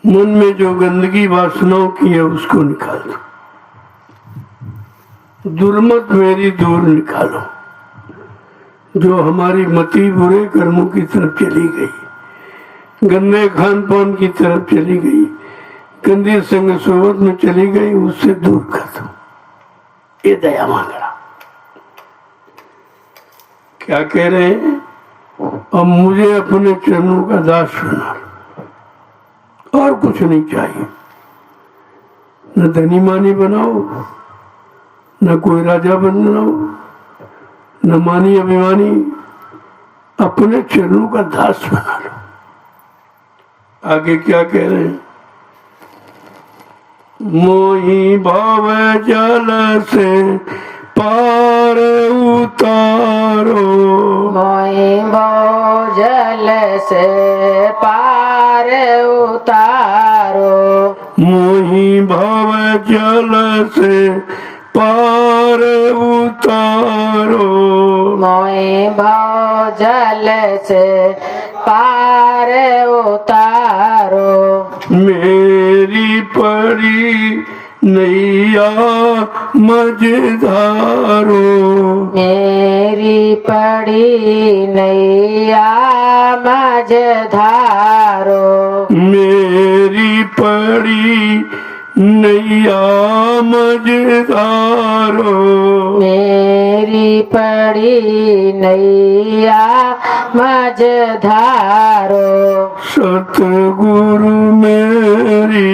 मन में जो गंदगी वासनाओं की है उसको निकाल दो, दुर्मत मेरी दूर निकालो। जो हमारी मति बुरे कर्मों की तरफ चली गई, गंदे खान पान की तरफ चली गई, गंदी संग सोबत में चली गई, उससे दूर कर दो। ये दया मांग रहा। क्या कह रहे हैं? अब मुझे अपने चरणों का दास बना, और कुछ नहीं चाहिए। न धनी मानी बनाओ, न कोई राजा बनाओ, न मानी अभिमानी, अपने चरणों का दास बना लो। आगे क्या कह रहे हैं? मोही भाव जल से पार उतारो, मोहि भाव जल से पार उतारो, मोही भाव जल से पार उतारो, मोहि भाव जल से पार उतारो। मेरी पड़ी नैया मझधारो, मेरी पड़ी नैया मझधारो, मेरी पड़ी नैया मझधारो, मेरी पड़ी नैया मझधारो। सतगुरु मेरी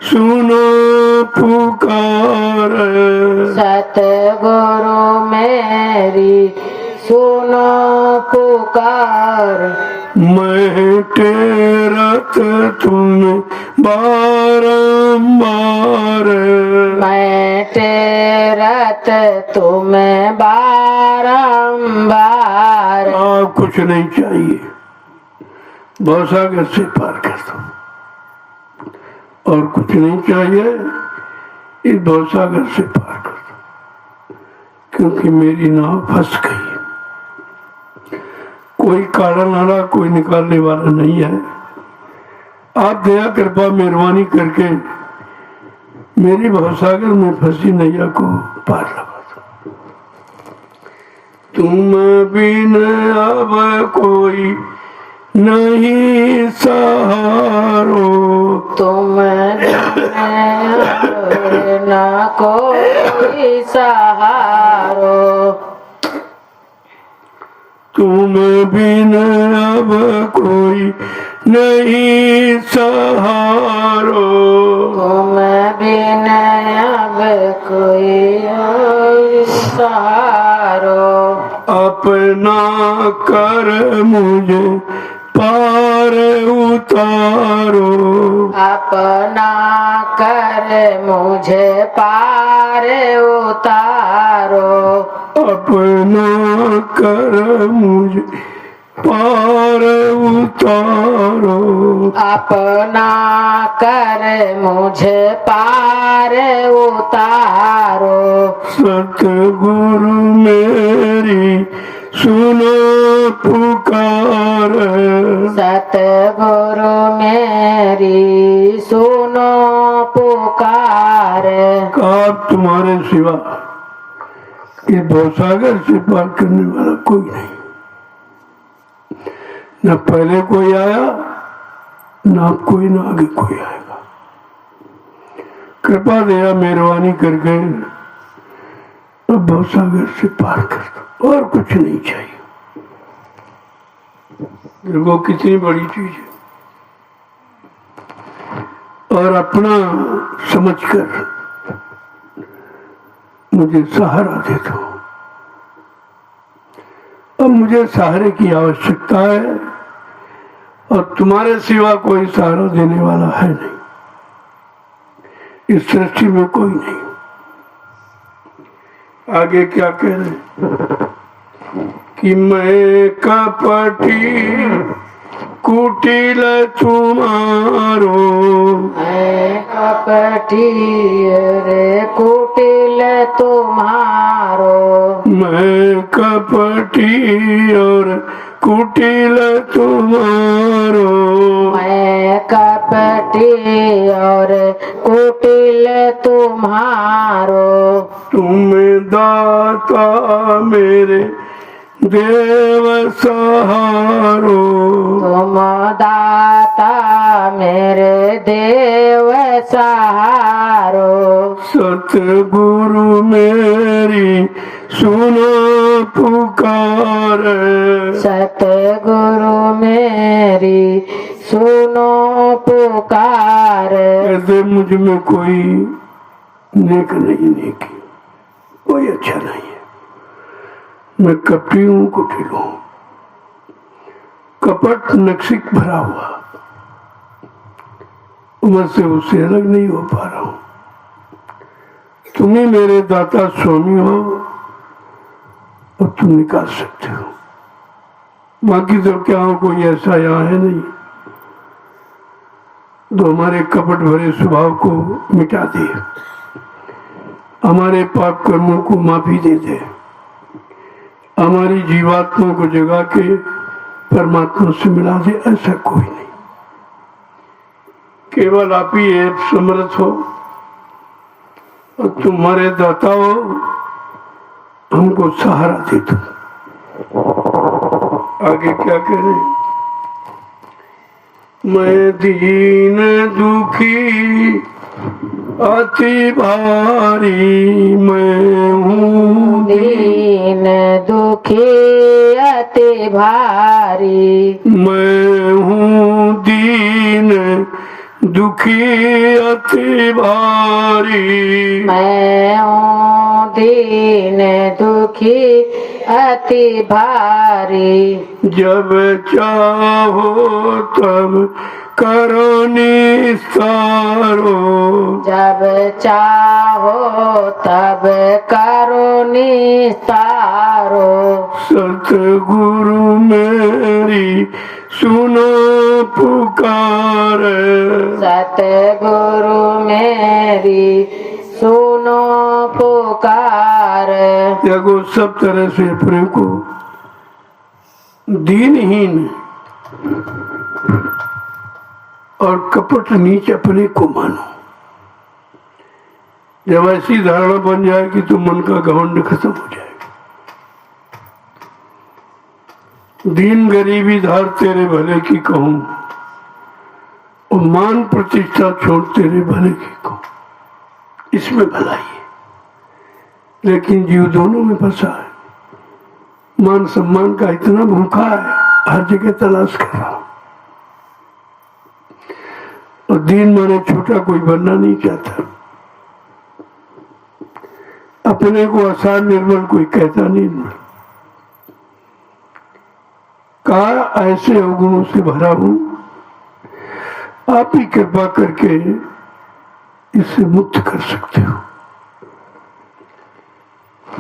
सुनो पुकार, सतगुरु मेरी सुनो पुकार। मैं टेरत तुम्हें बारंबार, मैं टेरत तुम्हें बारंबार। आप कुछ नहीं चाहिए, भवसागर से पार कर दो, और कुछ नहीं चाहिए, इस भवसागर से पार कर दो, क्योंकि मेरी नाव फंस गई। कोई काढ़ा नाला कोई निकालने वाला नहीं है। आप दया कृपा मेहरबानी करके मेरी भवसागर में फंसी नैया को पार लगा दो। तुम बिन अब कोई नहीं सहारो, तुम न कोई सहारो, तुम बिन अब कोई नहीं सहारो, तुम बिन अब कोई सहारो। अपना कर मुझे पार उतारो, अपना कर मुझे पार उतारो, अपना कर मुझे पार उतारो, अपना कर मुझे पार उतारो। सतगुरु मेरी सुनो पुकार, सतगुरु मेरी सुनो पुकार। आप तुम्हारे सिवा इस भवसागर से पार करने वाला कोई नहीं, न पहले कोई आया, न अब कोई, न आगे कोई आएगा। कृपा दया मेहरबानी करके अब भवसागर से पार कर दो, और कुछ नहीं चाहिए। देखो कितनी बड़ी चीज है। और अपना समझकर मुझे सहारा दे दो। अब मुझे सहारे की आवश्यकता है, और तुम्हारे सिवा कोई सहारा देने वाला है नहीं, इस सृष्टि में कोई नहीं। आगे क्या कह रहे कि मैं कपटी कुटिल तुम्हारो, मैं कपटी रे कुटिल तुम्हारो, मैं कपटी और कुटिल तुम्हारो, मैं कपटी और कुटिल तुम्हारो, तुम दाता मेरे देव सहारो, तुम दाता मेरे देव सहारो, सतगुरु मेरी सुनो पुकार, सतगुरु मेरी सुनो पुकार। कहते मुझ में कोई नेक नहीं, नेकी कोई अच्छा नहीं है, मैं कपटी हूँ, कुटिल हूँ, कपट नक्सिक भरा हुआ, मैं से उससे अलग नहीं हो पा रहा हूँ। तुम ही मेरे दाता स्वामी हो और तुम निकाल सकते हो, बाकी तो क्या हो, कोई ऐसा यहाँ है नहीं तो हमारे कपट भरे स्वभाव को मिटा दे, हमारे पाप कर्मों को माफी दे दे, हमारी जीवात्मा को जगा के परमात्मा से मिला दे, ऐसा कोई नहीं। केवल आप ही एक समर्थ हो और तुम्हारे दाता हो, हमको सहारा दे दो। आगे क्या कह रहे हैं? मैं दीन दुखी अति भारी, मैं हूँ दीन दुखी अति भारी, मैं हूँ दीन दुखी अति भारी, मैं हूँ दीन दुखी अति भारी, जब चाहो तब करो निस्तारो, जब चाहो तब करो निस्तारो, सतगुरु मेरी सुनो पुकार, सतगुरु मेरी सुनो पुकार। देखो सब तरह से अपने को दीनहीन और कपट नीच अपने को मानो। जब ऐसी धारणा बन जाएगी तो मन का घमंड खत्म हो जाएगा। दीन गरीबी धार तेरे भले की कहूं और मान प्रतिष्ठा छोड़ तेरे भले की कहूं, इसमें भलाई है। लेकिन जीव दोनों में फंसा है, मान सम्मान का इतना भूखा है, हर जगह तलाश कर रहा हूं, और दीन माने छोटा कोई बनना नहीं चाहता, अपने को आसान निर्मल कोई कहता नहीं। कहा ऐसे अवगुणों से भरा हूं, आप ही कृपा करके इससे मुक्त कर सकते हो।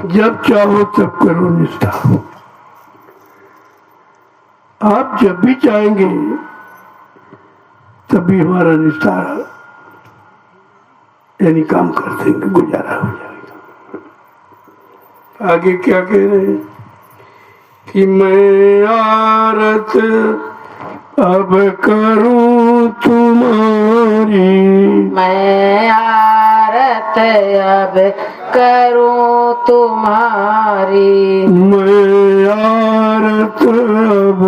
जब चाहो तब करो निष्ठा, आप जब भी चाहेंगे तभी हमारा निस्तारा यानी काम कर देंगे, गुजारा हो जाएगा। आगे क्या कह रहे हैं कि मैं आरत अब करूं तुम्हारी, मैं आरत अब करूं तुम्हारी, मैं आरत अब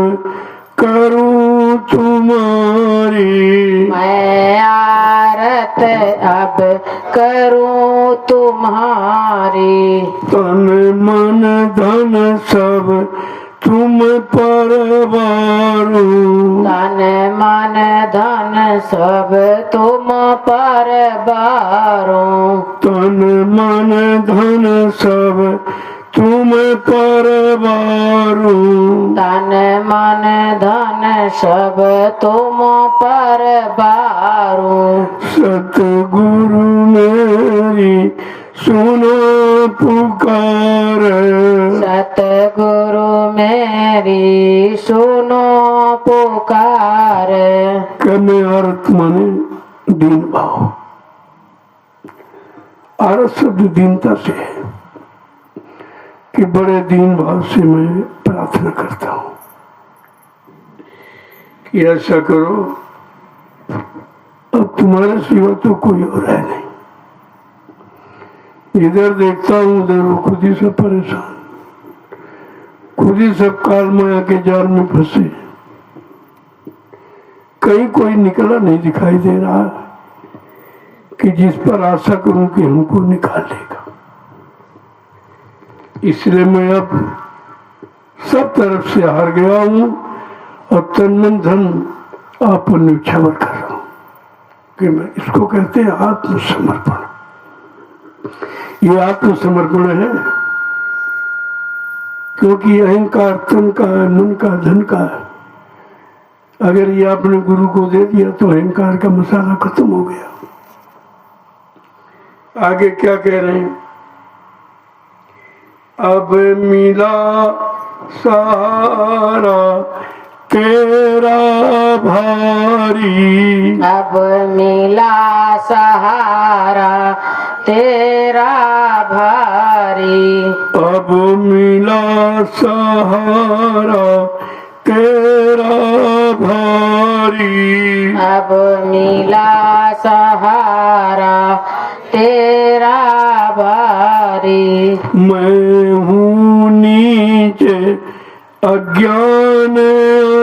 करूं तुम्हारी, मैं आरत अब करूं तुम्हारी, तन मन धन सब तुम पर वारू, तन मन धन सब तुम पर बारो, तन मन धन सब तुम पर बारू, तन मन धन सब तुम पर बारू। सतगुरु मेरी सुनो पुकार, सतगुरु मेरी सुनो पुकार। कमे अर्थ माने दीन भाव, आरत शब्द दीनता से है कि बड़े दीन भाव से मैं प्रार्थना करता हूं कि ऐसा करो, अब तुम्हारे सिवा तो कोई और है नहीं। इधर देखता हूं उधर वो खुद ही सब परेशान, खुद ही सब काल माया के जाल में फंसे, कहीं कोई निकला नहीं दिखाई दे रहा कि जिस पर आशा करूं कि हमको निकाल लेगा। इसलिए मैं अब सब तरफ से हार गया हूं और तन मन धन आप पर न्यौछावर कर रहा हूं कि मैं इसको कहते हैं आत्मसमर्पण। ये आत्मसमर्पण है क्योंकि अहंकार तन का है, मन का, धन का है। अगर ये आपने गुरु को दे दिया तो अहंकार का मसाला खत्म हो गया। आगे क्या कह रहे हैं? अब मिला सहारा तेरा भारी, अब मिला सहारा तेरा भारी। अब मिला सहारा तेरा भारी, अब मिला सहारा तेरा भारी। मैं हूँ नीचे अज्ञान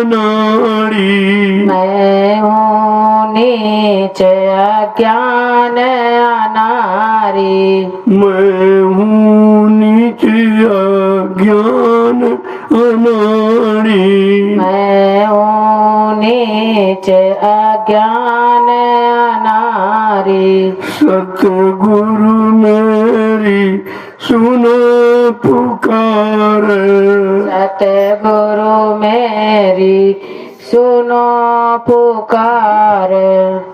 अनाड़ी, मैं हूँ नीचे अज्ञान अनारी। मैं हूँ नीचे अज्ञान अनाड़ी, मैं हूँ नीचे अज्ञान अनारी। सतगुरु मेरी सुनो पुकार, सतगुरु मेरी सुनो पुकार।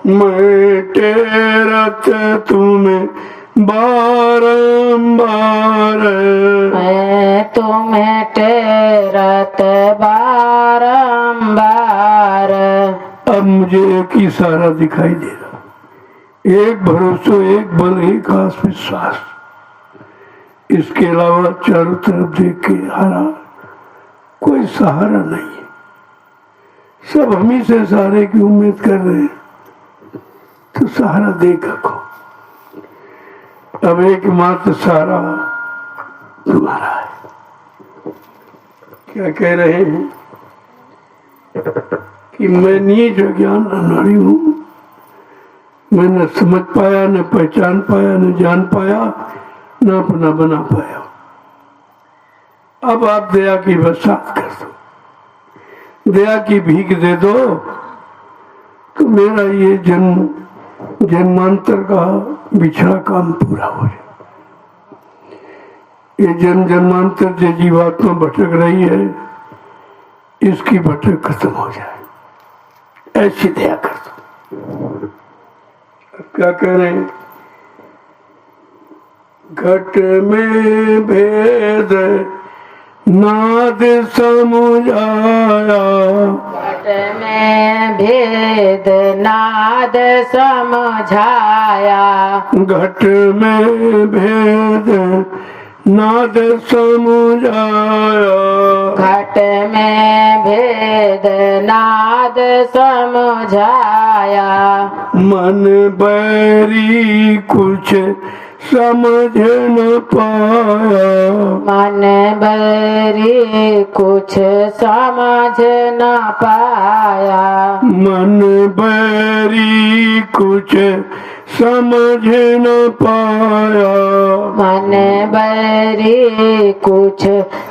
मैं टेरत तुम्हें बारंबार, मैं तुम्हें टेरत बारंबार। अब मुझे एक ही सहारा दिखाई दे रहा, एक भरोसा, एक बल, एक आस विश्वास। इसके अलावा चारों तरफ देख के हारा कोई सहारा नहीं है। सब हम ही से सहारे की उम्मीद कर रहे हैं तो सहारा देगा कौन? अब एकमात्र सहारा तुम्हारा है। क्या कह रहे हैं कि मैं नीच अज्ञान अनाड़ी हूं, मैं न समझ पाया, न पहचान पाया, न जान पाया, न अपना बना पाया। अब आप दया की बरसात कर दो, दया की भीख दे दो तो मेरा ये जन्म जन्मांतर का बिछड़ा काम पूरा हो जाए। ये जन्म जन्मांतर जो जीवात्मा भटक रही है इसकी भटक खत्म हो जाए, ऐसी दया कर दो। अब क्या कह रहे हैं? घट में भेद नाद समुझाया, घट में भेद नाद समझाया। घट में भेद नाद समुझाया, घट में भेद नाद समझाया। मन बैरी कुछ समझ न पाया, मन बैरी कुछ समझ न पाया। मन बैरी कुछ समझ न पाया, मन बैरी कुछ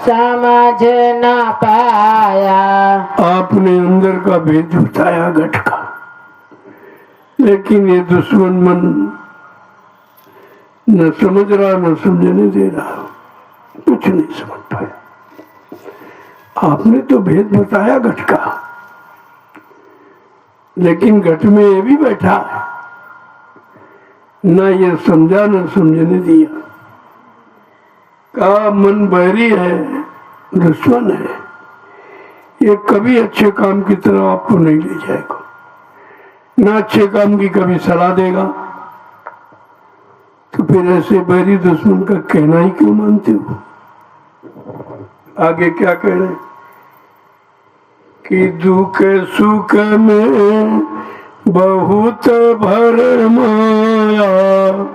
समझ न पाया। आपने अंदर का भेद बताया घट का, लेकिन ये दुश्मन मन न समझ रहा, न समझने दे रहा। कुछ नहीं समझ पाया। आपने तो भेद बताया घट का, लेकिन घट में ये भी बैठा है, ना ये समझा न समझने दिया। का मन बैरी है, दुश्मन है, ये कभी अच्छे काम की तरफ आपको नहीं ले जाएगा, ना अच्छे काम की कभी सलाह देगा। तो फिर ऐसे बैरी दुश्मन का कहना ही क्यों मानते हो? आगे क्या कह रहे कि दुख सुख में बहुत भरमाया,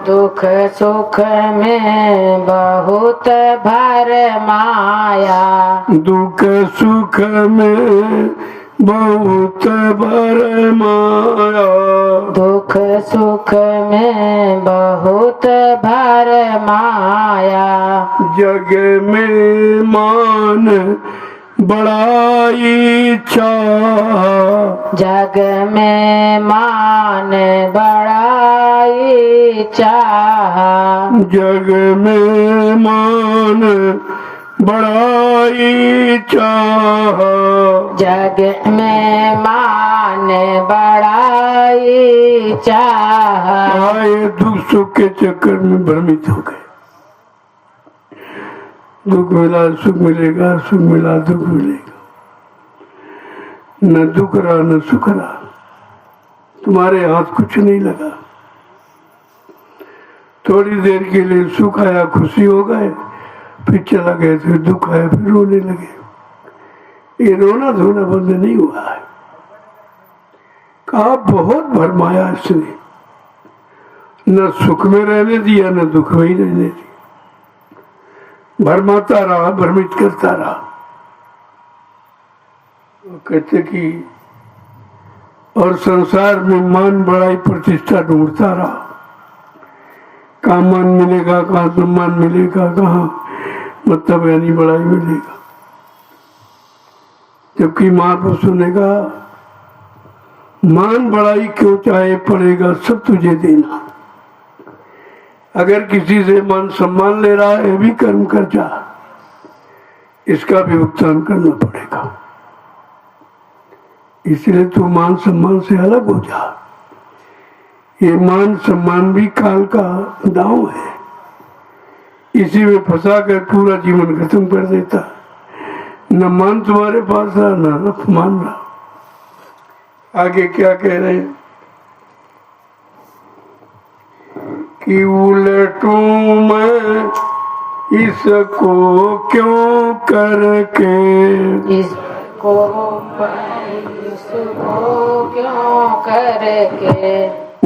दुख सुख में बहुत भरमाया, दुख सुख में बहुत भरमाया, दुख सुख में बहुत भरमाया, जग में मान बड़ाई चाह, जग में मान बड़ाई चाह, जग में मान बड़ाई चाह, जग में मान बड़ाई चाह। आए दुख सुख के चक्कर में भ्रमित हो गए। दुख मिला सुख मिलेगा, सुख मिला दुख मिलेगा, न दुख रहा न सुख रहा, तुम्हारे हाथ कुछ नहीं लगा। थोड़ी देर के लिए सुख आया, खुशी हो गए, फिर चला गया, फिर दुख आया, फिर रोने लगे। ये रोना धोना बंद नहीं हुआ है। कहा बहुत भरमाया इसने, न सुख में रहने दिया न दुख में ही रहने दिया, भरमाता रहा, भ्रमित करता रहा। वो कहते कि और संसार में मान बड़ाई प्रतिष्ठा ढूंढता रहा, कहाँ मान मिलेगा, कहाँ सम्मान मिलेगा, कहाँ मतलब यानी बड़ाई मिलेगा। जबकि महापुरुषों ने कहा मान बड़ाई क्यों चाहे पड़ेगा सब तुझे देना। अगर किसी से मान सम्मान ले रहा है, भी कर्म कर जा, इसका भी भुगतान करना पड़ेगा। इसलिए तू मान सम्मान से अलग हो जा। ये मान सम्मान भी काल का दांव है, इसी में फंसा कर पूरा जीवन खत्म कर देता। न मान तुम्हारे पास रहा, न अपमान रहा। आगे क्या कह रहे हैं कि उलटूं मैं इसको क्यों करके, इसको क्यों करके,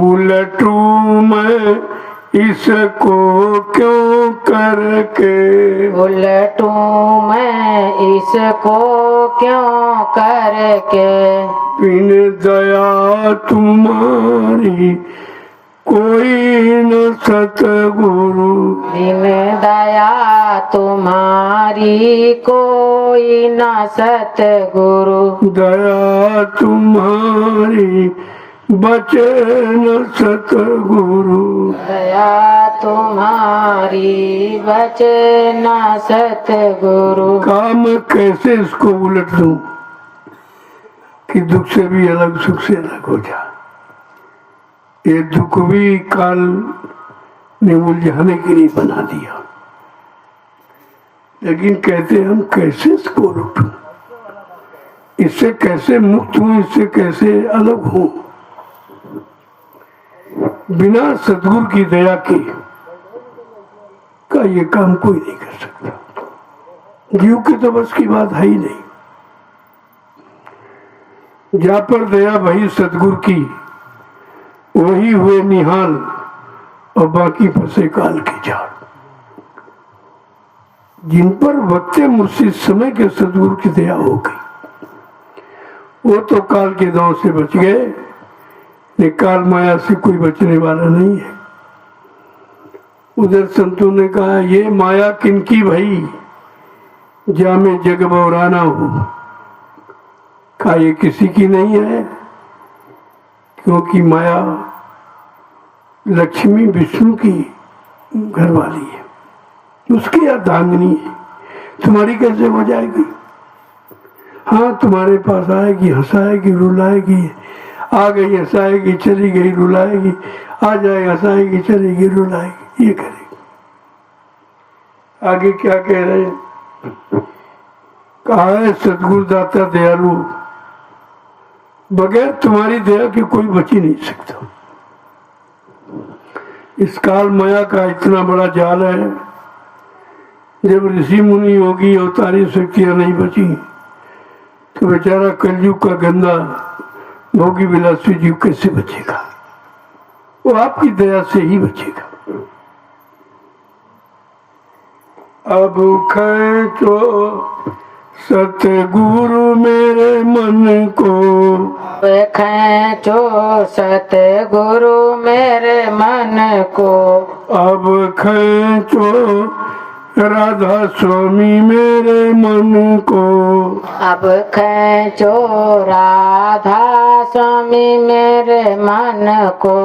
उलटूं मैं इसको क्यों करके, उलटूं मैं इसको क्यों करके, बिन दया तुम्हारी कोई न सतगुरु, बिन दया तुम्हारी कोई न सतगुरु, दया तुम्हारी बचे न सतगुरु, दया तुम्हारी बचे न सतगुरु। काम कैसे इसको उलट दूं कि दुख से भी अलग सुख से अलग हो जा। ये दुख भी काल ने उलझाने के लिए बना दिया, लेकिन कहते हम कैसे इसको उलटूं, इससे कैसे मुक्त हूं, इससे कैसे अलग हूं। बिना सद्गुरु की दया के का ये काम कोई नहीं कर सकता। जीव की तो बस की बात है ही नहीं। जहां पर दया भई सद्गुरु की, वही हुए निहाल और बाकी फंसे काल के जाल। जिन पर वक्त मुर्शिद समय के सद्गुरु की दया हो गई, वो तो काल के दांव से बच गए, लेकिन काल माया से कोई बचने वाला नहीं है। उधर संतों ने कहा ये माया किनकी भई, जामे जग बौराना हो। कहा ये किसी की नहीं है, क्योंकि माया लक्ष्मी विष्णु की घरवाली है। उसकी अर्धांगिनी है, तुम्हारी कैसे हो जाएगी? हाँ, तुम्हारे पास आएगी, हंसाएगी, रुलाएगी, आ गई हंसाएगी, चली गई रुलाएगी, आ जाए हंसाएगी, चलेगी रुलाएगी, ये करेगी। आगे क्या कह रहे हैं? कहा है सतगुरु दाता दयालु, बगैर तुम्हारी दया के कोई बच ही नहीं सकता। इस काल माया का इतना बड़ा जाल है, जब ऋषि मुनि योगी अवतारी शक्तियां नहीं बची तो बेचारा कलयुग का गंदा भोगी विलासी जीव कैसे बचेगा? वो आपकी दया से ही बचेगा। अब खींचो सतगुरु मेरे मन को, खींचो सतगुरु मेरे मन को, अब खींचो राधा स्वामी मेरे मन को, अब खींचो राधा स्वामी मेरे मन को।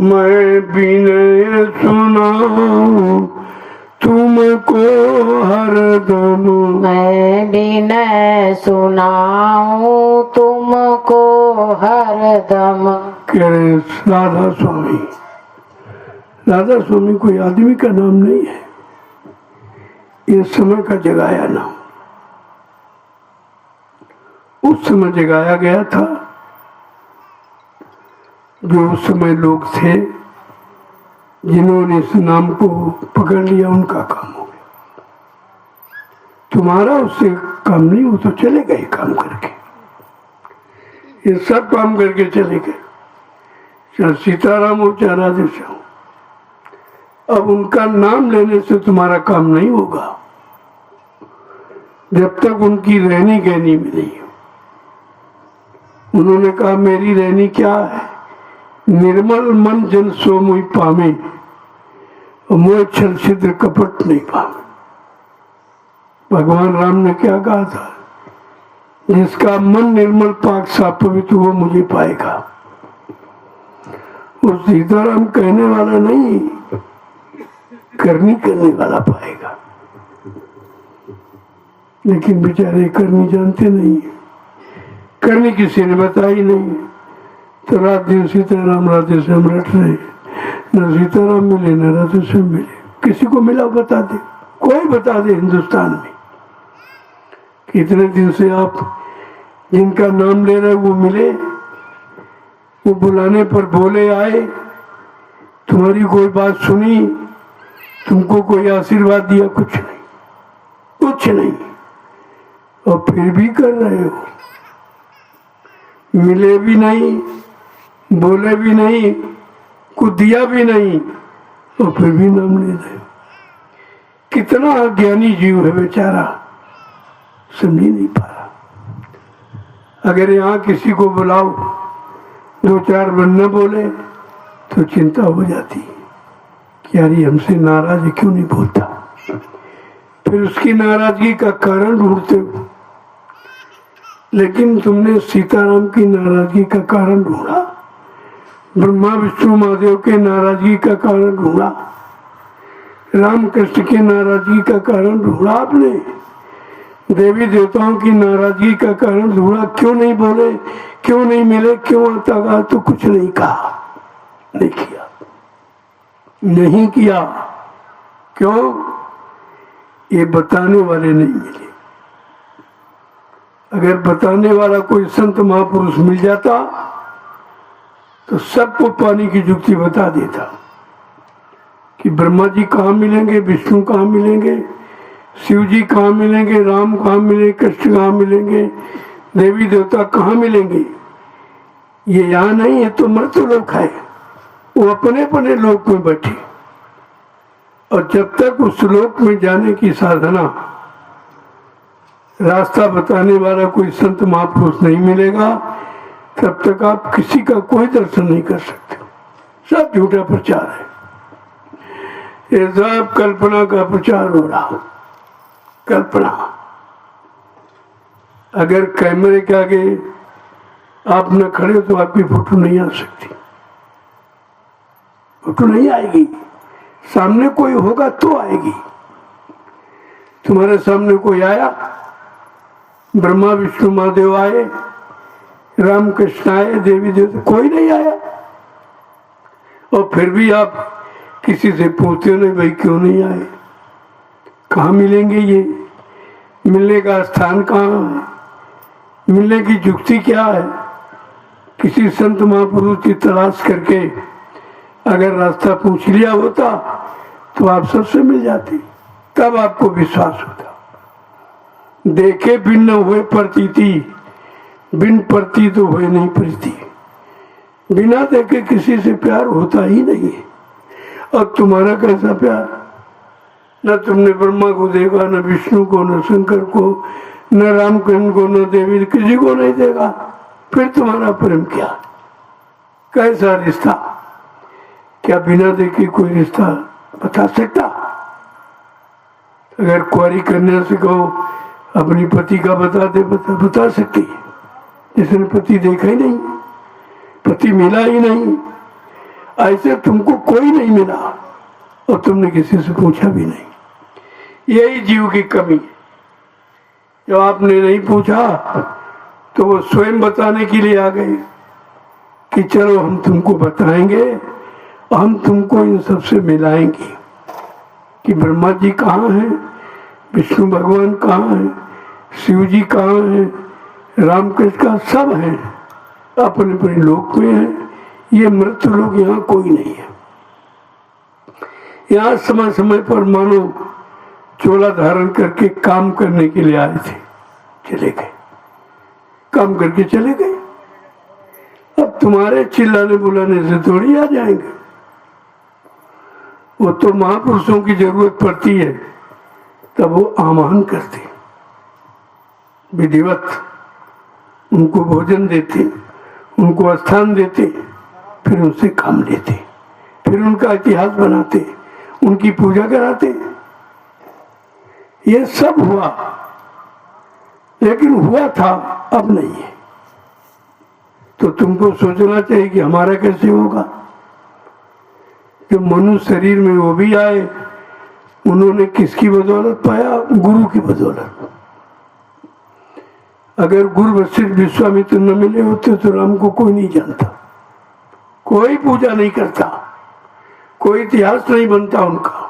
मैं विनय सुनाऊं तुमको हरदम, मैं विनय सुनाऊं तुमको हरदम। कह रहे राधा स्वामी। राधा स्वामी कोई आदमी का नाम नहीं है, ये समय का जगाया नाम। उस समय जगाया गया था जो उस समय लोग थे जिन्होंने इस नाम को पकड़ लिया, उनका काम हो गया। तुम्हारा उससे काम नहीं, वो तो चले गए काम करके, ये सब काम करके चले गए, चाहे सीताराम हो चाहे राधे श्याम। अब उनका नाम लेने से तुम्हारा काम नहीं होगा जब तक उनकी रहनी कहनी मिली। उन्होंने कहा मेरी रहनी क्या है? निर्मल मन जन सो मुई पामे, मोह छल छिद्र कपट नहीं पामे। भगवान राम ने क्या कहा था? जिसका मन निर्मल पाक साफ पवित्र वो मुझे पाएगा। वो सीताराम कहने वाला नहीं, करनी करने वाला पाएगा। लेकिन बेचारे करनी जानते नहीं, करनी किसी ने बताई नहीं, तो रात दिन सीताराम राधे श्याम रट रहे, न सीताराम मिले न राधे श्याम मिले। किसी को मिला बता दे, कोई बता दे हिंदुस्तान में कितने दिन से आप जिनका नाम ले रहे वो मिले, वो बुलाने पर बोले आए, तुम्हारी कोई बात सुनी, तुमको कोई आशीर्वाद दिया? कुछ नहीं, कुछ नहीं। और फिर भी कर रहे हो, मिले भी नहीं, बोले भी नहीं, कुछ दिया भी नहीं, और फिर भी नाम ले रहे हो। कितना अज्ञानी जीव है बेचारा, समझ नहीं पा रहा। अगर यहाँ किसी को बुलाओ, दो चार बनना बोले तो चिंता हो जाती कि यार ये हमसे नाराज है, क्यों नहीं बोलता। फिर उसकी नाराजगी का कारण ढूंढते हो। लेकिन तुमने सीताराम की नाराजगी का कारण ढूंढा, ब्रह्मा विष्णु महादेव के नाराजगी का कारण ढूंढा, राम कृष्ण की नाराजगी का कारण ढूंढा, आपने देवी देवताओं की नाराजगी का कारण ढूंढा। क्यों नहीं बोले, क्यों नहीं मिले, क्यों आता कहा? तो कुछ नहीं कहा, नहीं किया, नहीं किया। क्यों? ये बताने वाले नहीं मिले। अगर बताने वाला कोई संत महापुरुष मिल जाता तो सबको पानी की जुगती बता देता कि ब्रह्मा जी कहाँ मिलेंगे, विष्णु कहाँ मिलेंगे, शिव जी कहाँ मिलेंगे, राम कहाँ मिलेंगे, कृष्ण कहाँ मिलेंगे, देवी देवता कहाँ मिलेंगे। ये यहाँ नहीं है तो मृत लोक है, वो अपने अपने लोक में बैठे। और जब तक उस लोक में जाने की साधना, रास्ता बताने वाला कोई संत महापुरुष नहीं मिलेगा, तब तक आप किसी का कोई दर्शन नहीं कर सकते। सब झूठा प्रचार है, ये सब कल्पना का प्रचार हो रहा। कल्पना। अगर कैमरे के आगे आप न खड़े हो तो आपकी फोटो नहीं आ सकती, फोटो नहीं आएगी। सामने कोई होगा तो आएगी, तुम्हारे सामने कोई आया? ब्रह्मा विष्णु महादेव आए, राम कृष्ण आए, देवी देवता, कोई नहीं आया। और फिर भी आप किसी से पूछते नहीं भाई क्यों नहीं आए? कहाँ मिलेंगे ये? मिलने का स्थान कहाँ है? मिलने की युक्ति क्या है? किसी संत महापुरुष की तलाश करके अगर रास्ता पूछ लिया होता तो आप सबसे मिल जाते, तब आपको विश्वास होता। देखे बिन न हुए प्रतीति, बिन प्रती तो हुए नहीं प्रीति। बिना देखे किसी से प्यार होता ही नहीं है। अब तुम्हारा कैसा प्यार? न तुमने ब्रह्मा को देखा, न विष्णु को, न शंकर को, न रामकृष्ण को, न देवी, किसी को नहीं देखा, फिर तुम्हारा प्रेम क्या? कैसा रिश्ता? क्या बिना देखे कोई रिश्ता बता सकता? अगर कुंवारी कन्या से कहो अपनी पति का बता दे, बता सकती, जिसने पति देखा ही नहीं, पति मिला ही नहीं। ऐसे तुमको कोई नहीं मिला और तुमने किसी से पूछा भी नहीं। यही जीव की कमी है। जब आपने नहीं पूछा तो वो स्वयं बताने के लिए आ गए कि चलो हम तुमको बताएंगे, हम तुमको इन सबसे मिलाएंगे कि ब्रह्मा जी कहाँ हैं, विष्णु भगवान कहाँ हैं, शिव जी कहाँ हैं, रामकृष्ण का सब हैं, अपने अपने लोक में हैं। ये मृत लोग यहाँ कोई नहीं है। यहाँ समय समय पर मानो चोला धारण करके काम करने के लिए आए थे, चले गए, काम करके चले गए। अब तुम्हारे चिल्लाने बुलाने से थोड़ी आ जाएंगे। वो तो महापुरुषों की जरूरत पड़ती है तब वो आह्वान करते, विधिवत उनको भोजन देते, उनको स्थान देते, फिर उनसे काम लेते, फिर उनका इतिहास बनाते, उनकी पूजा कराते। ये सब हुआ, लेकिन हुआ था, अब नहीं है। तो तुमको सोचना चाहिए कि हमारा कैसे होगा। जो मनुष्य शरीर में वो भी आए, उन्होंने किसकी बदौलत पाया? गुरु की बदौलत। अगर गुरु वशिष्ठ विश्वामित्र न मिले होते तो राम को कोई नहीं जानता, कोई पूजा नहीं करता, कोई इतिहास नहीं बनता उनका।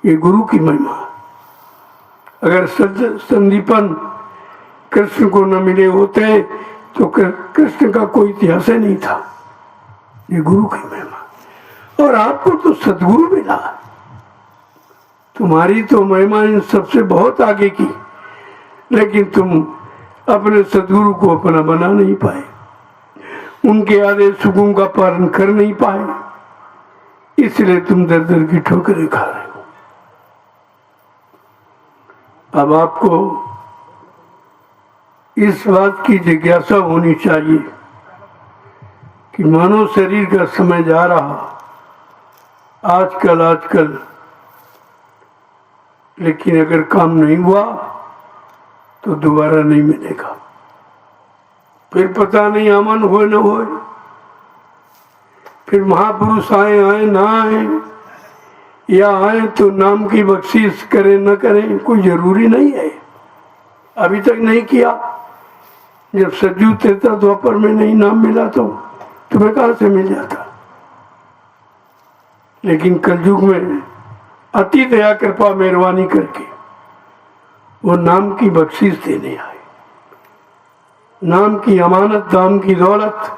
ये गुरु की महिमा। अगर संदीपन कृष्ण को न मिले होते तो कृष्ण का कोई इतिहास ही नहीं था। ये गुरु की महिमा। और आपको तो सदगुरु मिला। तुम्हारी तो महिमा इन सबसे बहुत आगे की, लेकिन तुम अपने सदगुरु को अपना बना नहीं पाए, उनके आदेश हुकुम का पालन कर नहीं पाए, इसलिए तुम दर दर की ठोकरें खा रहे हो। अब आपको इस बात की जिज्ञासा होनी चाहिए कि मानव शरीर का समय जा रहा आजकल, लेकिन अगर काम नहीं हुआ तो दोबारा नहीं मिलेगा। फिर पता नहीं अमन हो न हो, फिर महापुरुष आए ना आए, या आए तो नाम की बख्शीश करें न करें कोई जरूरी नहीं है। अभी तक नहीं किया। जब सज्जू त्रेता द्वापर में नहीं नाम मिला तो तुम्हें कहां से मिल जाता। लेकिन कलयुग में अति दया कृपा मेहरबानी करके वो नाम की बख्शीश देने आए। नाम की अमानत, नाम की दौलत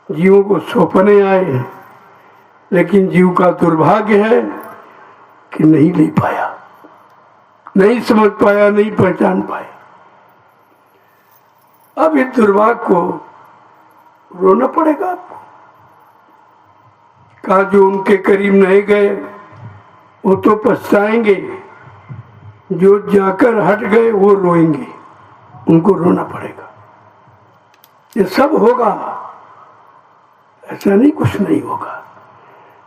जीवों को सौंपने आए हैं। लेकिन जीव का दुर्भाग्य है कि नहीं ले पाया, नहीं समझ पाया, नहीं पहचान पाया। अब इस दुर्भाग्य को रोना पड़ेगा आपको। कहा जो उनके करीब नहीं गए वो तो पछताएंगे, जो जाकर हट गए वो रोएंगे, उनको रोना पड़ेगा। ये सब होगा, ऐसा नहीं कुछ नहीं होगा,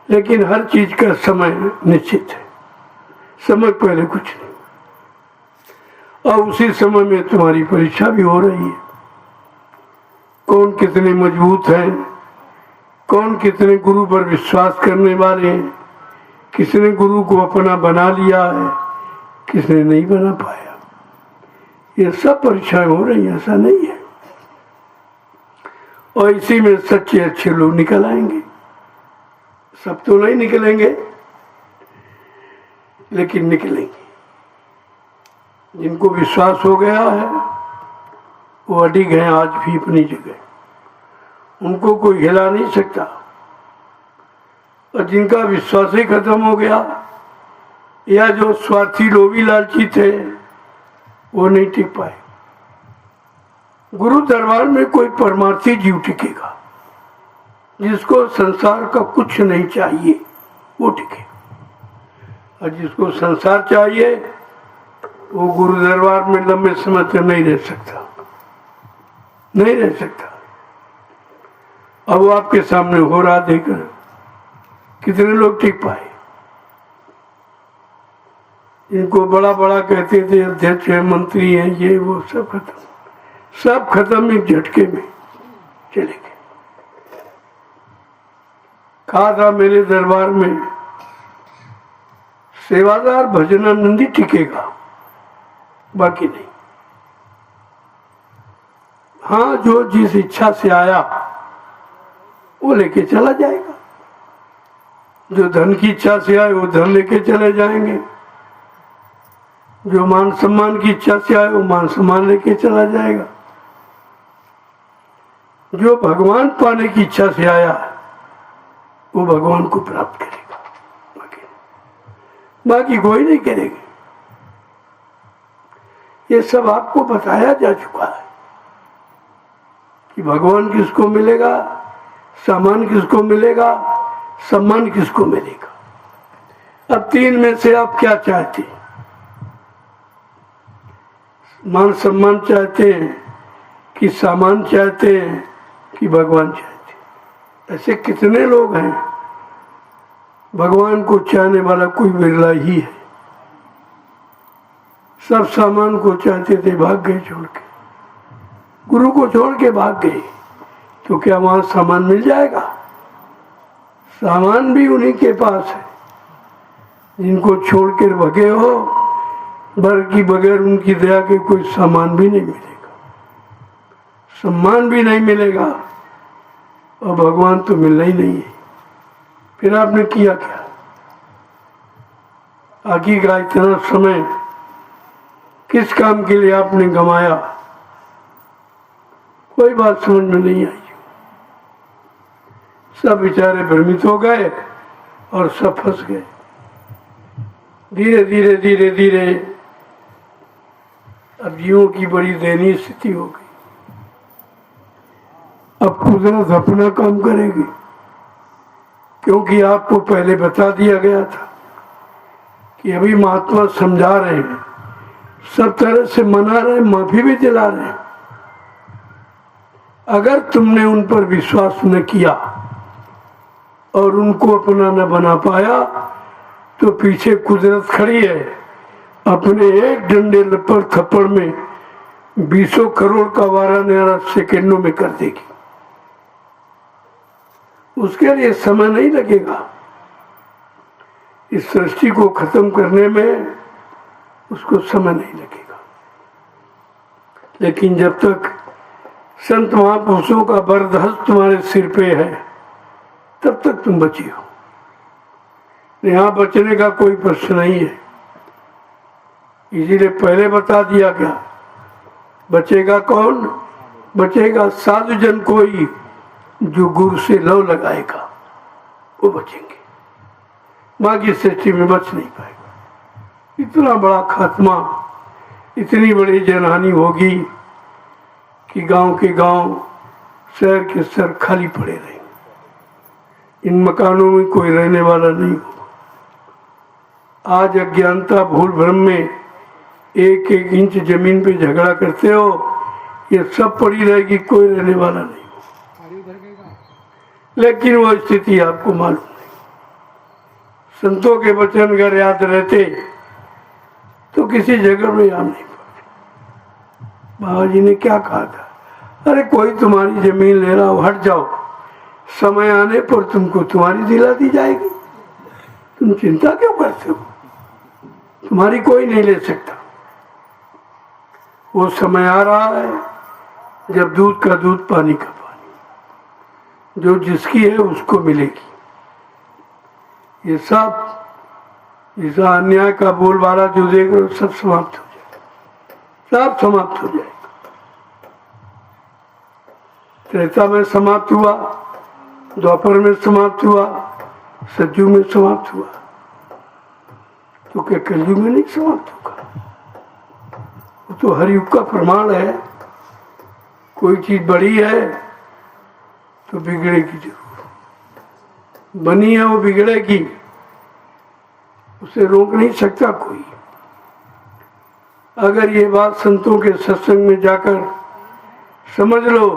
लेकिन हर चीज का समय निश्चित है। समय पहले कुछ नहीं। और उसी समय में तुम्हारी परीक्षा भी हो रही है। कौन कितने मजबूत हैं, कौन कितने गुरु पर विश्वास करने वाले हैं, किसने गुरु को अपना बना लिया है, किसने नहीं बना पाया। ये सब परीक्षाएं हो रही हैं, ऐसा नहीं है। और इसी में सच्चे अच्छे लोग निकल आएंगे। सब तो नहीं निकलेंगे, लेकिन निकलेंगे। जिनको विश्वास हो गया है वो अडिग हैं आज भी अपनी जगह, उनको कोई हिला नहीं सकता। और जिनका विश्वास ही खत्म हो गया, या जो स्वार्थी लोभी लालची थे, वो नहीं टिक पाए। गुरु दरबार में कोई परमार्थी जीव टिकेगा, जिसको संसार का कुछ नहीं चाहिए वो टिकेगा। और जिसको संसार चाहिए वो गुरु दरबार में लंबे समय तक नहीं रह सकता, नहीं रह सकता। अब वो आपके सामने हो रहा देखकर कितने लोग टिक पाए। इनको बड़ा बड़ा कहते थे, अध्यक्ष है, मंत्री हैं, ये वो सब खत्म, सब खत्म एक झटके में चले गए। कहा था मेरे दरबार में सेवादार भजनानंदी टिकेगा, बाकी नहीं। हाँ, जो जिस इच्छा से आया वो लेके चला जाएगा। जो धन की इच्छा से आए वो धन लेके चले जाएंगे। जो मान सम्मान की इच्छा से आए वो मान सम्मान लेके चला जाएगा। जो भगवान पाने की इच्छा से आया वो भगवान को प्राप्त करेगा, बाकी कोई नहीं करेगा। ये सब आपको बताया जा चुका है कि भगवान किसको मिलेगा, सामान किसको मिलेगा, सम्मान किसको मिलेगा। अब तीन में से आप क्या चाहते हैं? मान सम्मान चाहते हैं कि सामान चाहते हैं कि भगवान चाहते हैं? ऐसे कितने लोग हैं। भगवान को चाहने वाला कोई बिरला ही है। सब सामान को चाहते थे, भाग गए छोड़ के, गुरु को छोड़ के भाग गए। तो क्या वहां सामान मिल जाएगा? सामान भी उन्हीं के पास है जिनको छोड़ कर भगे हो, बल्कि बगैर उनकी दया के कोई सामान भी नहीं मिलेगा, सम्मान भी नहीं मिलेगा, और भगवान तो मिलना ही नहीं है। फिर आपने किया क्या? आगे का इतना समय किस काम के लिए आपने गंवाया? कोई बात समझ में नहीं आई। सब बेचारे भ्रमित हो गए और सब फंस गए। धीरे धीरे धीरे धीरे अब जीवों की बड़ी दयनीय स्थिति हो गई। अब कुदरत अपना काम करेगी, क्योंकि आपको पहले बता दिया गया था कि अभी महात्मा समझा रहे हैं, सब तरह से मना रहे हैं, माफी भी दिला रहे हैं। अगर तुमने उन पर विश्वास न किया और उनको अपना न बना पाया, तो पीछे कुदरत खड़ी है, अपने एक डंडे पर थप्पड़ में 20 करोड़ का वारा न्यारा सेकेंडों में कर देगी। उसके लिए समय नहीं लगेगा। इस सृष्टि को खत्म करने में उसको समय नहीं लगेगा। लेकिन जब तक संत महापुरुषों का बरदहस्त तुम्हारे सिर पे है, तब तक तुम बचे हो। यहाँ बचने का कोई प्रश्न नहीं है। इसीलिए पहले बता दिया गया, बचेगा कौन? बचेगा साधु जन कोई जो गुरु से लव लगाएगा, वो बचेंगे। बाकी सृष्टि में बच नहीं पाएगा। इतना बड़ा खात्मा, इतनी बड़ी जनहानि होगी कि गांव के गांव, शहर के शहर खाली पड़े रहेंगे। इन मकानों में कोई रहने वाला नहीं होगा। आज अज्ञानता भूल भ्रम में एक एक इंच जमीन पे झगड़ा करते हो, ये सब पड़ी रहेगी, कोई रहने वाला नहीं। लेकिन वो स्थिति आपको मालूम नहीं। संतों के वचन अगर याद रहते तो किसी जगह में याद नहीं पड़ते। बाबा जी ने क्या कहा था? अरे कोई तुम्हारी जमीन ले रहा हो, हट जाओ, समय आने पर तुमको तुम्हारी दिला दी जाएगी। तुम चिंता क्यों करते हो? तुम्हारी कोई नहीं ले सकता। वो समय आ रहा है जब दूध का दूध पानी का पानी, जो जिसकी है उसको मिलेगी। ये सब ऐसा अन्याय का बोलबाला जो देख रहे हो सब समाप्त हो जाएगा, सब समाप्त हो जाएगा। त्रेता में समाप्त हुआ, द्वापर में समाप्त हुआ, सतयुग में समाप्त हुआ, तो क्या कलयुग में नहीं समाप्त होगा? वो तो हर युग का प्रमाण है। कोई चीज बड़ी है तो बिगड़ेगी जरूर, बनी है वो बिगड़ेगी, उसे रोक नहीं सकता कोई। अगर ये बात संतों के सत्संग में जाकर समझ लो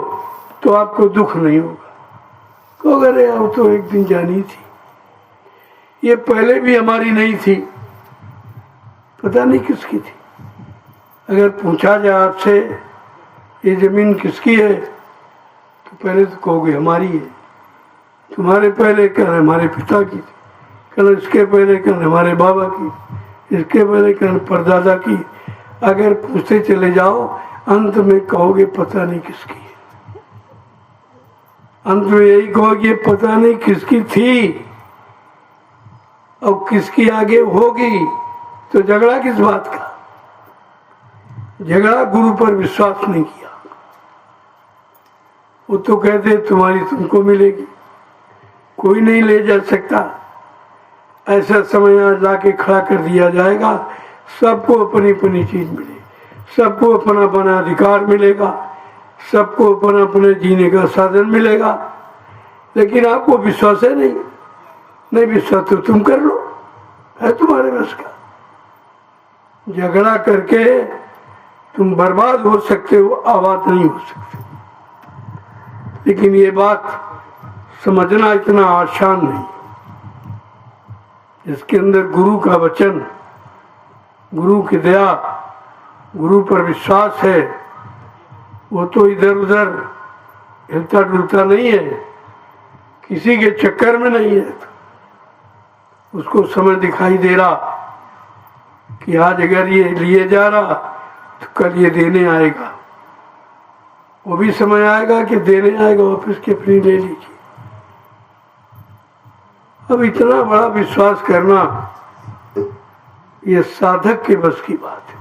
तो आपको दुख नहीं होगा। तो अगर वो तो एक दिन जानी थी, ये पहले भी हमारी नहीं थी, पता नहीं किसकी थी। अगर पूछा जाए आपसे ये जमीन किसकी है तो पहले तो कहोगे हमारी है। तुम्हारे पहले कहना हमारे पिता की थी, कहना इसके पहले कहना हमारे बाबा की, इसके पहले कहना परदादा की। अगर पूछते चले जाओ अंत में कहोगे पता नहीं किसकी है। अंत में यही कहोगे पता नहीं किसकी थी और किसकी आगे होगी। तो झगड़ा किस बात का? झगड़ा गुरु पर विश्वास नहीं किया। वो तो कहते तुम्हारी तुमको मिलेगी, कोई नहीं ले जा सकता। ऐसा समय लाके खड़ा कर दिया जाएगा, सबको अपनी अपनी चीज मिले, सबको अपना अपना अधिकार मिलेगा, सबको अपना अपने जीने का साधन मिलेगा। लेकिन आपको विश्वास है नहीं विश्वास तो तुम कर लो, है तुम्हारे बस का। झगड़ा करके तुम बर्बाद हो सकते हो, आबाद नहीं हो सकते। लेकिन ये बात समझना इतना आसान नहीं। इसके अंदर गुरु का वचन, गुरु की दया, गुरु पर विश्वास है। वो तो इधर उधर हिलता डुलता नहीं है, किसी के चक्कर में नहीं है। उसको समय दिखाई दे रहा कि आज अगर ये लिए जा रहा तो कल ये देने आएगा। वो भी समय आएगा कि देने आएगा, वापस के अपनी ले लीजिए। अब इतना बड़ा विश्वास करना ये साधक के बस की बात है,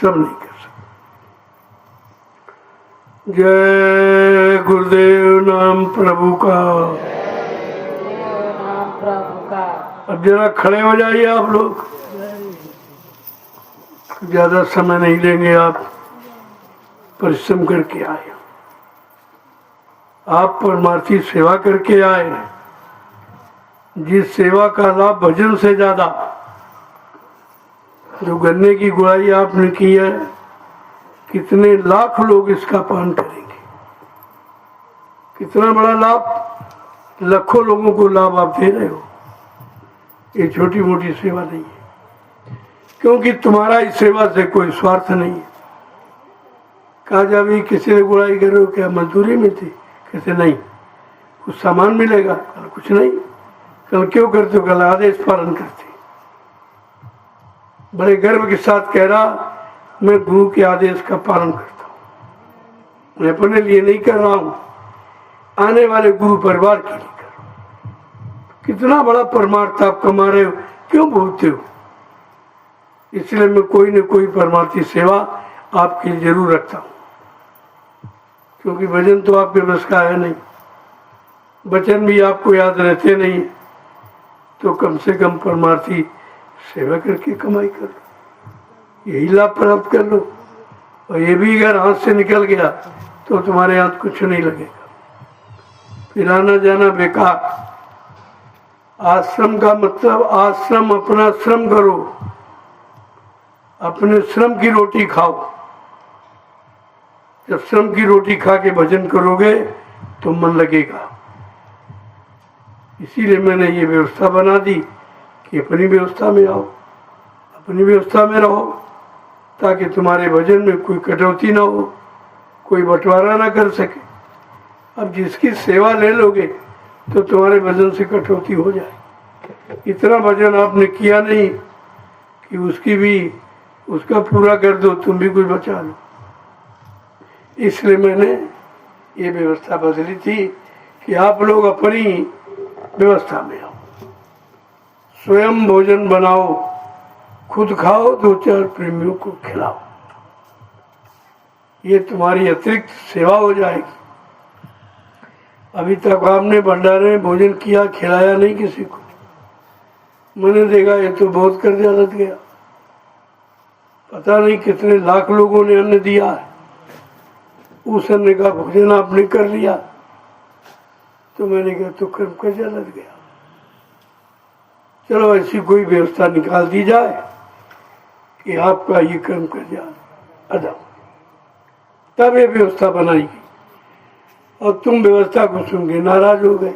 सब नहीं कर सकते। जय गुरुदेव नाम प्रभु का। अब जरा खड़े हो जाइए आप लोग, ज्यादा समय नहीं लेंगे। आप परिश्रम करके आए, आप परमार्थी सेवा करके आए। जिस सेवा का लाभ भजन से ज्यादा, जो गन्ने की गुड़ाई आपने की है, कितने लाख लोग इसका पान करेंगे। कितना बड़ा लाभ, लाखों लोगों को लाभ आप दे रहे हो। ये छोटी मोटी सेवा नहीं है, क्योंकि तुम्हारा इस सेवा से कोई स्वार्थ नहीं है। कहा जा भी किसी ने गुड़ाई कर रहे हो, क्या मजदूरी में थी? कहते नहीं, कुछ सामान मिलेगा? कल कुछ नहीं। कल क्यों करते हो? कल आदेश पालन करते। बड़े गर्व के साथ कह रहा, मैं गुरु के आदेश का पालन करता हूँ। मैं अपने लिए नहीं कर रहा हूँ, आने वाले गुरु परिवार के लिए कर रहा हूँ। कितना बड़ा परमार्थ आप कमा रहे हो, क्यों भूलते हो? इसलिए मैं कोई न कोई परमार्थी सेवा आपके लिए जरूर रखता हूँ, क्योंकि भजन तो आपके बस का है नहीं, वचन भी आपको याद रहते नहीं, तो कम से कम परमार्थी सेवा करके कमाई कर लो, यही लाभ प्राप्त कर लो। और ये भी अगर हाथ से निकल गया तो तुम्हारे हाथ कुछ नहीं लगेगा, फिर आना जाना बेकार। आश्रम का मतलब आश्रम, अपना श्रम करो, अपने श्रम की रोटी खाओ। जब श्रम की रोटी खा के भजन करोगे तो मन लगेगा। इसीलिए मैंने ये व्यवस्था बना दी कि अपनी व्यवस्था में आओ, अपनी व्यवस्था में रहो, ताकि तुम्हारे भजन में कोई कटौती ना हो, कोई बंटवारा ना कर सके। अब जिसकी सेवा ले लोगे तो तुम्हारे भजन से कटौती हो जाए। इतना भजन आपने किया नहीं कि उसका पूरा कर दो, तुम भी कुछ बचा लो। इसलिए मैंने ये व्यवस्था बदली थी कि आप लोग अपनी व्यवस्था में आओ, स्वयं भोजन बनाओ, खुद खाओ, 2-4 प्रेमियों को खिलाओ। ये तुम्हारी अतिरिक्त सेवा हो जाएगी। अभी तक आपने भंडारे में भोजन किया, खिलाया नहीं किसी को। मैंने देखा ये तो बहुत कर्जा लग गया, पता नहीं कितने लाख लोगों ने अन्न दिया है। उस अन्न का भोजन आपने कर लिया, तो मैंने कहा तो कर्जा लग गया। चलो ऐसी कोई व्यवस्था निकाल दी जाए कि आपका ये कर्म कर्जा अदा। तब ये व्यवस्था बनाई गई और तुम व्यवस्था को सुन के नाराज हो गए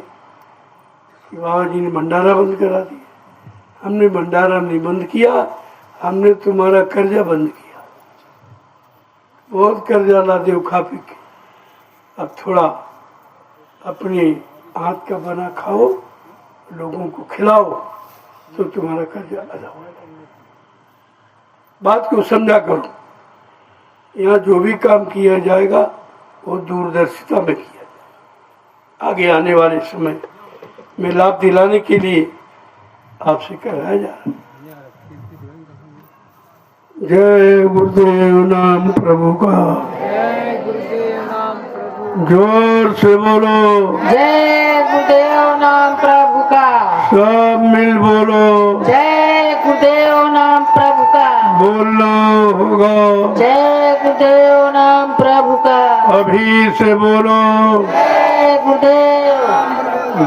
कि बाबा जी ने भंडारा बंद करा दिया। हमने भंडारा नहीं बंद किया, हमने तुम्हारा कर्जा बंद किया। बहुत कर्जा ला दे खा पी के, अब थोड़ा अपने हाथ का बना खाओ, लोगों को खिलाओ, तो तुम्हारा कर्जा अदा हो। बात को समझा करो। यहाँ जो भी काम किया जाएगा वो दूरदर्शिता में किया जाएगा। आगे आने वाले समय में लाभ दिलाने के लिए आपसे कराया जा रहा है। जय गुरुदेव नाम प्रभु का, जोर से बोलो जय गुरुदेव नाम प्रभु का, सब मिल बोलो जय गुरुदेव नाम प्रभु का, बोलना होगा जय गुरुदेव नाम प्रभु का, अभी से बोलो जय गुरुदेव,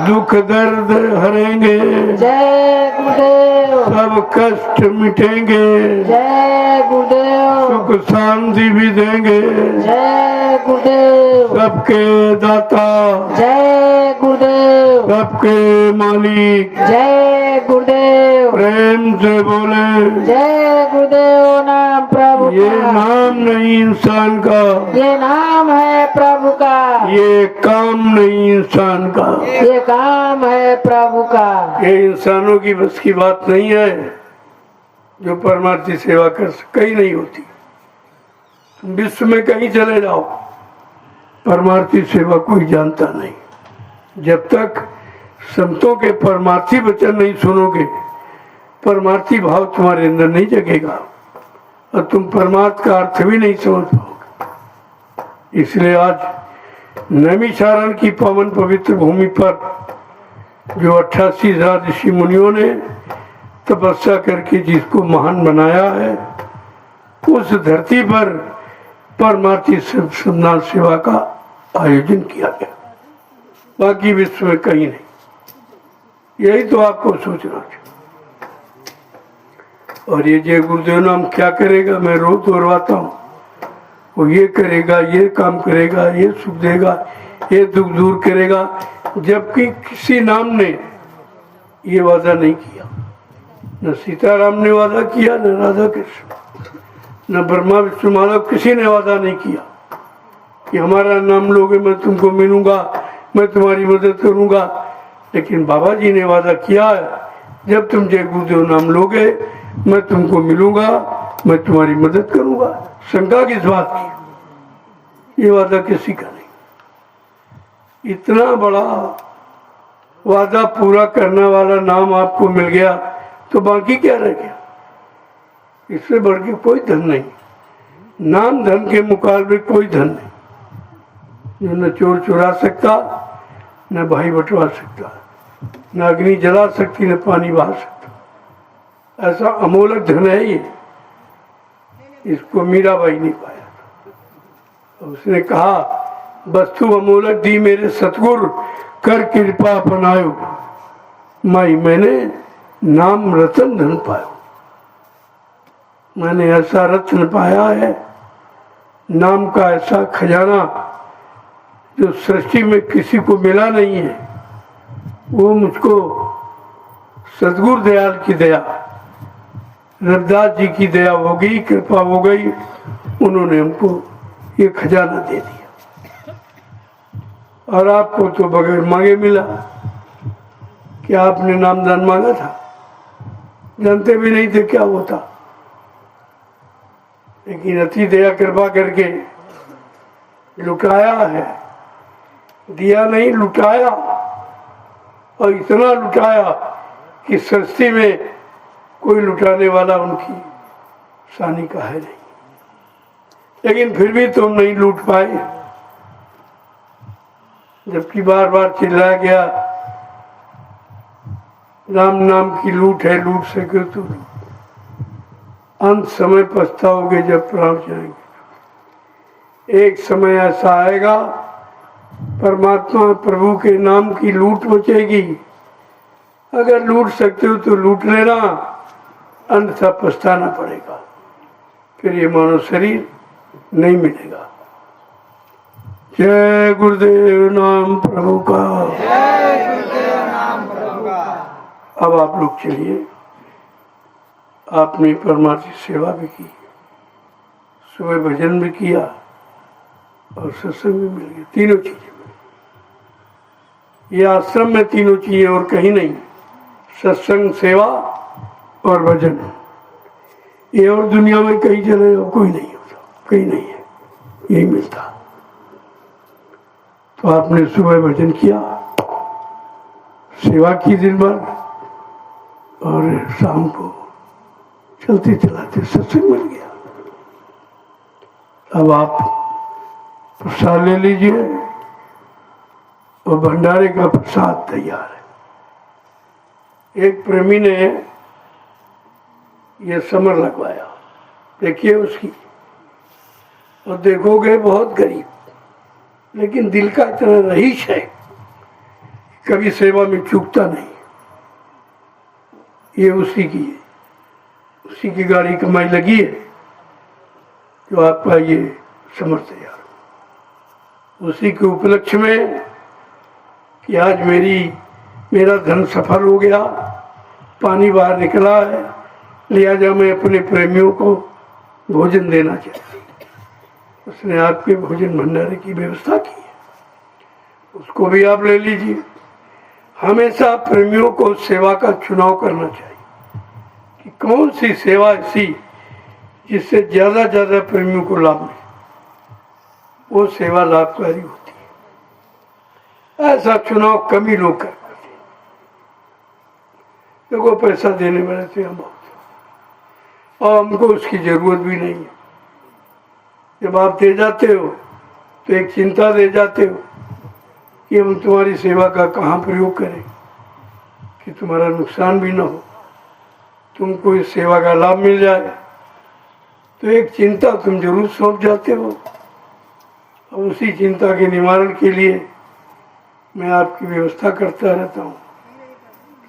दुख दर्द हरेंगे, जय गुरुदेव, सब कष्ट मिटेंगे, जय गुरुदेव, सुख शांति भी देंगे, जय गुरुदेव, सबके दाता, जय गुरुदेव, सबके मालिक, जय गुरुदेव, प्रेम से बोले जय गुरुदेव नाम प्रभु ये का, नाम नहीं इंसान का, ये नाम है प्रभु का, ये काम नहीं इंसान का, ये काम है प्रभु का, ये इंसानों की बस की बात नहीं है जो परमार्थी सेवा कर कहीं नहीं होती। तुम विश्व में कहीं चले जाओ, परमार्थी सेवा कोई जानता नहीं। जब तक संतों के परमार्थी वचन नहीं सुनोगे, परमार्थी भाव तुम्हारे अंदर नहीं जगेगा और तुम परमार्थ का अर्थ भी नहीं समझ पाओगे। इसलिए आज नैमिषारण्य की पावन पवित्र भूमि पर जो 88,000 ऋषि मुनियों ने तपस्या करके जिसको महान बनाया है, उस धरती पर परमार्थी सम्मान सेवा का आयोजन किया गया। बाकी विश्व में कहीं नहीं। यही तो आपको सोचना चाहिए। और ये जय गुरुदेव नाम क्या करेगा, मैं रोज दोहराता हूँ। वो ये करेगा, ये काम करेगा, ये सुख देगा, ये दुख दूर करेगा, जबकि किसी नाम ने ये वादा नहीं किया। न सीताराम ने वादा किया, न राधा कृष्ण, न ब्रह्मा विष्णु माधव, किसी ने वादा नहीं किया कि हमारा नाम लोगे मैं तुमको मिलूंगा, मैं तुम्हारी मदद करूंगा। लेकिन बाबा जी ने वादा किया है, जब तुम जय गुरुदेव नाम लोगे मैं तुमको मिलूंगा, मैं तुम्हारी मदद करूंगा। शंका किस बात की? ये वादा किसी का नहीं। इतना बड़ा वादा पूरा करने वाला नाम आपको मिल गया तो बाकी क्या रह गया? इससे बढ़ के कोई धन नहीं। नाम धन के मुकाबले कोई धन नहीं, जो न चोर चुरा सकता, न भाई बंटवा सकता, न अग्नि जला सकती, न पानी बहा सकता। ऐसा अमोलक धन है ये। इसको मीराबाई नहीं पाया। उसने कहा, वस्तु अमोलक दी मेरे सतगुरु, कर कृपा अपनायो, माई मैंने नाम रतन धन पायो। मैंने ऐसा रत्न पाया है, नाम का ऐसा खजाना जो सृष्टि में किसी को मिला नहीं है। वो मुझको सतगुरु दयाल की दया, रविदास जी की दया हो गई, कृपा हो गई, उन्होंने हमको ये खजाना दे दिया। और आपको तो बगैर मांगे मिला। क्या आपने नामदान मांगा था? जानते भी नहीं थे क्या होता। लेकिन अति दया कृपा करके लुटाया है, दिया नहीं लुटाया, और इतना लुटाया कि सस्ती में कोई लुटाने वाला उनकी सानी का है नहीं। लेकिन फिर भी तुम नहीं लूट पाए, जबकि बार बार चिल्लाया गया राम नाम की लूट है, लूट सके तो अंत समय पछताओगे जब प्राण जाएंगे। एक समय ऐसा आएगा परमात्मा प्रभु के नाम की लूट बचेगी। अगर लूट सकते हो तो लूट लेना, अन्यथा पछताना पड़ेगा, फिर ये मानव शरीर नहीं मिलेगा। जय गुरुदेव नाम प्रभु का। अब आप लोग चलिए, आपने परमात्मा की सेवा भी की, सुबह भजन भी किया और सत्संग भी मिल गया, तीनों चीजें मिल। ये आश्रम में तीनों चीजें और कहीं नहीं, सत्संग, सेवा और भजन। ये और दुनिया में कहीं जगह और कोई नहीं होता, कहीं नहीं है, यही मिलता। तो आपने सुबह भजन किया, सेवा की दिन भर, और शाम को चलते चलाते सत्संग मिल गया। अब आप प्रसाद ले लीजिए, और भंडारे का प्रसाद तैयार है। एक प्रेमी ने ये समर लगवाया, देखिए उसकी, और देखोगे बहुत गरीब, लेकिन दिल का इतना रहीश है, कभी सेवा में चूकता नहीं। ये उसी की है, उसी की गाड़ी कमाई लगी है जो आपका ये समर तैयार हो। उसी के उपलक्ष्य में कि आज मेरा धन सफल हो गया, पानी बाहर निकला है, लिहाजा मैं अपने प्रेमियों को भोजन देना चाहती। उसने आपके भोजन भंडारे की व्यवस्था की है, उसको भी आप ले लीजिए। हमेशा प्रेमियों को सेवा का चुनाव करना चाहिए कि कौन सी सेवा ऐसी जिससे ज्यादा प्रेमियों को लाभ मिले, वो सेवा लाभकारी होती है। ऐसा चुनाव कम ही लोग कर पाते हैं। देखो पैसा देने वाले थे हम बहुत, और हमको उसकी जरूरत भी नहीं है। जब आप दे जाते हो तो एक चिंता दे जाते हो कि हम तुम्हारी सेवा का कहाँ प्रयोग करें कि तुम्हारा नुकसान भी ना हो, तुमको इस सेवा का लाभ मिल जाए। तो एक चिंता तुम जरूर सौंप जाते हो, और उसी चिंता के निवारण के लिए मैं आपकी व्यवस्था करता रहता हूँ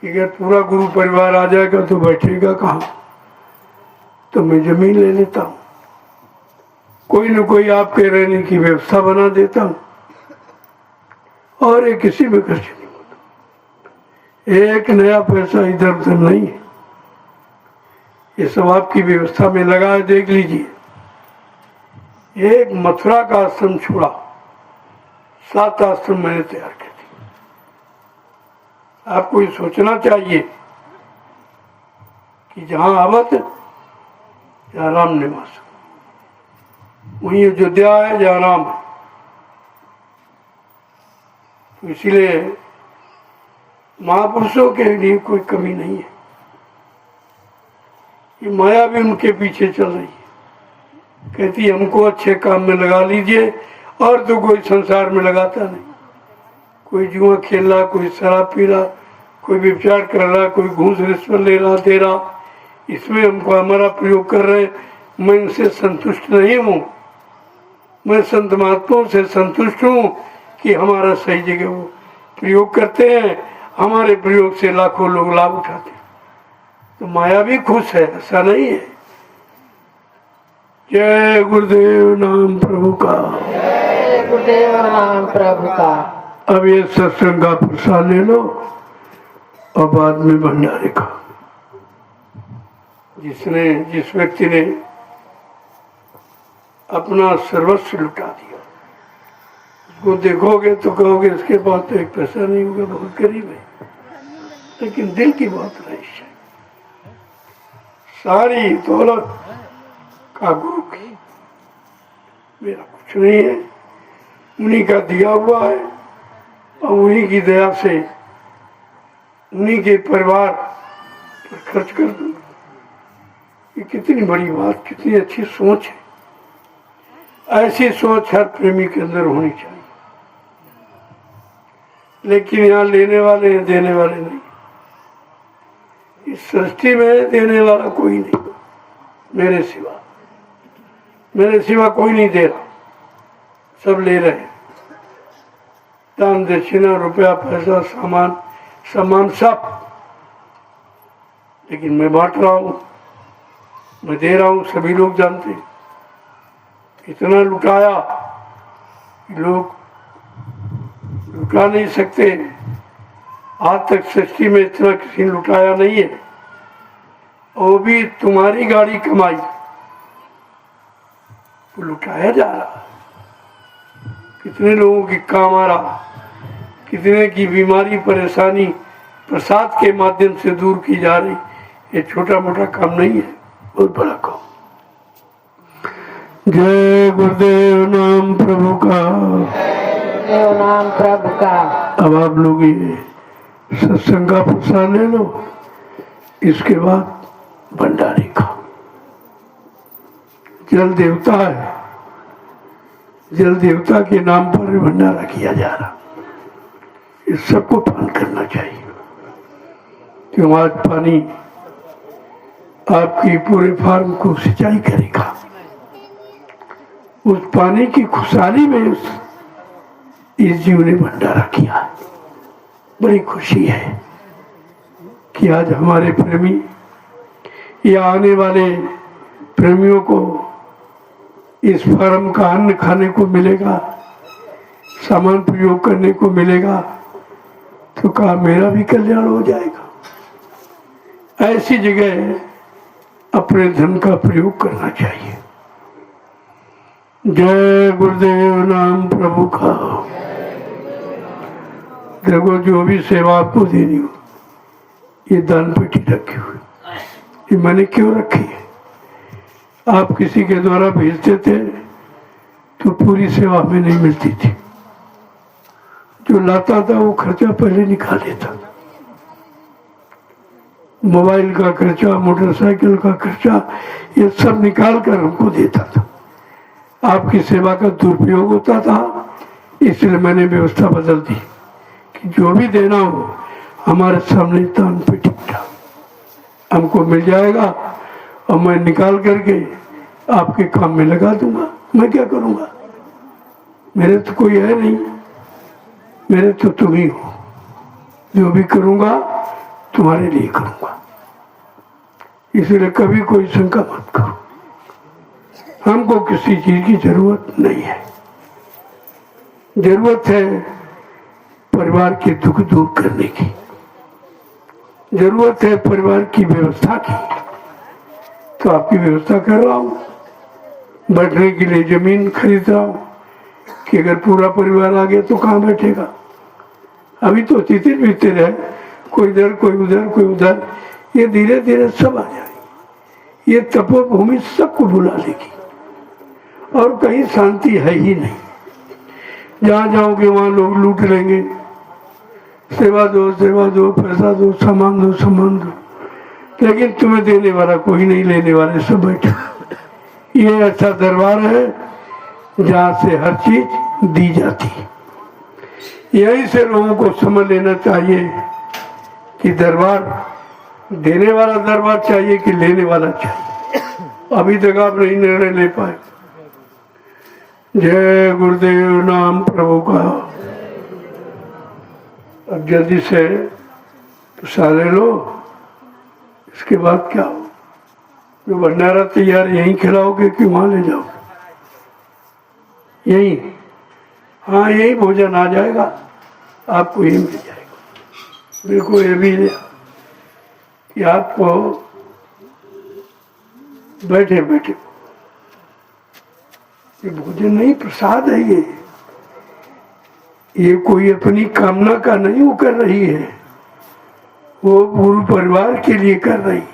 कि अगर पूरा गुरु परिवार आ जाएगा तो बैठेगा कहाँ, तो मैं जमीन ले लेता हूँ, कोई न कोई आपके रहने की व्यवस्था बना देता हूँ, और एक किसी में खर्च नहीं होता। एक नया पैसा इधर उधर नहीं है, ये सब आपकी व्यवस्था में लगा है। देख लीजिए, एक मथुरा का आश्रम छोड़ा, 7 आश्रम मैंने तैयार कर दिए। आपको ये सोचना चाहिए कि जहां अवध या राम निवास, वहीं अयोध्या है जहाँ राम है। तो इसीलिए महापुरुषों के लिए कोई कमी नहीं है। ये माया भी उनके पीछे चल रही है, कहती हमको अच्छे काम में लगा लीजिए, और तो कोई संसार में लगाता नहीं। कोई जुआ खेल रहा, कोई शराब पी रहा, कोई व्यभिचार कर रहा, कोई घूस रिश्वत ले रहा दे रहा, इसमें हमको हमारा प्रयोग कर रहे। मैं इनसे संतुष्ट नहीं हूँ। मैं संत महात्माओं से संतुष्ट हूँ कि हमारा सही जगह वो प्रयोग करते हैं, हमारे प्रयोग से लाखों लोग लाभ उठाते हैं। तो माया भी खुश है, ऐसा नहीं है। जय गुरुदेव नाम प्रभु का। जय गुरुदेव नाम प्रभु का। अब ये सत्संग का प्रसाद ले लो, और बाद में भंडारे का। जिस व्यक्ति ने अपना सर्वस्व लुटा दिया, उसको देखोगे तो कहोगे इसके पास तो एक पैसा नहीं होगा, बहुत गरीब है, लेकिन दिल की बहुत रहीश है। सारी दौलत कहा गुरु की, मेरा कुछ नहीं है, उन्हीं का दिया हुआ है और उन्हीं की दया से उन्हीं के परिवार पर खर्च कर दूंगा। ये कितनी बड़ी बात, कितनी अच्छी सोच है। ऐसी सोच हर प्रेमी के अंदर होनी चाहिए। लेकिन यहाँ लेने वाले हैं, देने वाले नहीं। इस सृष्टि में देने वाला कोई नहीं मेरे सिवा कोई नहीं दे रहा, सब ले रहे हैं। दान दक्षिणा, रुपया, पैसा, सामान सब। लेकिन मैं बांट रहा हूं, मैं दे रहा हूं, सभी लोग जानते हैं। इतना लुटाया कि लोग लुटा नहीं सकते। आज तक सृष्टि में इतना किसी ने लुटाया नहीं है। वो भी तुम्हारी गाड़ी कमाई वो लुटाया जा रहा। कितने लोगों की काम आ रहा, कितने की बीमारी परेशानी प्रसाद के माध्यम से दूर की जा रही। ये छोटा मोटा काम नहीं है, बहुत बड़ा काम। जय गुरुदेव नाम प्रभु का, देव नाम प्रभु का। अब आप लोग ये सत्संग का प्रसाद ले लो, इसके बाद भंडारे का। जल देवता है, जल देवता के नाम पर भंडारा किया जा रहा। इस सबको पान करना चाहिए, क्यों आज पानी आपकी पूरे फार्म को सिंचाई करेगा। उस पानी की खुशहाली में इस जीव ने भंडारा किया। बड़ी खुशी है कि आज हमारे प्रेमी या आने वाले प्रेमियों को इस फार्म का अन्न खाने को मिलेगा, सामान प्रयोग करने को मिलेगा, तो कहा मेरा भी कल्याण हो जाएगा। ऐसी जगह अपने धन का प्रयोग करना चाहिए। जय गुरुदेव नाम प्रभु का। देखो, जो भी सेवा आपको देनी हो, ये दान पेटी रखी हुई, ये मैंने क्यों रखी है? आप किसी के द्वारा भेजते थे तो पूरी सेवा में नहीं मिलती थी। जो लाता था वो खर्चा पहले निकाल लेता था। मोबाइल का खर्चा, मोटरसाइकिल का खर्चा, ये सब निकाल कर हमको देता था। आपकी सेवा का दुरुपयोग होता था, इसलिए मैंने व्यवस्था बदल दी कि जो भी देना हो हमारे सामने दान पेटी उठा, हमको मिल जाएगा और मैं निकाल करके आपके काम में लगा दूंगा। मैं क्या करूंगा? मेरे तो कोई है नहीं, मेरे तो तुम ही हो। जो भी करूंगा तुम्हारे लिए करूंगा, इसलिए कभी कोई शंका मत करो। हमको किसी चीज की जरूरत नहीं है। जरूरत है परिवार के दुख दूर करने की, जरूरत है परिवार की व्यवस्था की, तो आपकी व्यवस्था कर रहा हूं। बैठने के लिए जमीन खरीद रहा हूं कि अगर पूरा परिवार आ गया तो कहाँ बैठेगा। अभी तो तितिर बितर है, कोई इधर कोई उधर कोई उधर, ये धीरे धीरे सब आ जाएगी। ये तपोभूमि सबको बुला लेगी और कहीं शांति है ही नहीं। जहाँ जाओगे वहां लोग लूट लेंगे। सेवा दो, पैसा दो, सामान दो, लेकिन तुम्हें देने वाला कोई नहीं, लेने वाले सब बैठे। ये ऐसा दरबार है जहाँ से हर चीज दी जाती है। यहीं से लोगों को समझ लेना चाहिए कि दरबार देने वाला दरबार चाहिए कि लेने वाला चाहिए। अभी तक आप नहीं निर्णय ले पाए। जय गुरुदेव नाम प्रभु का। अब जल्दी से प्रसाद ले लो, इसके बाद क्या हो? जो भंडारा तैयार यहीं खिलाओगे कि वहां ले जाओगे? यहीं, हाँ यही भोजन आ जाएगा, आपको यही मिल जाएगा। मेरे को ये भी लिया कि आपको बैठे बैठे, ये भोजन नहीं प्रसाद है। ये कोई अपनी कामना का नहीं वो कर रही है, वो पूरे परिवार के लिए कर रही है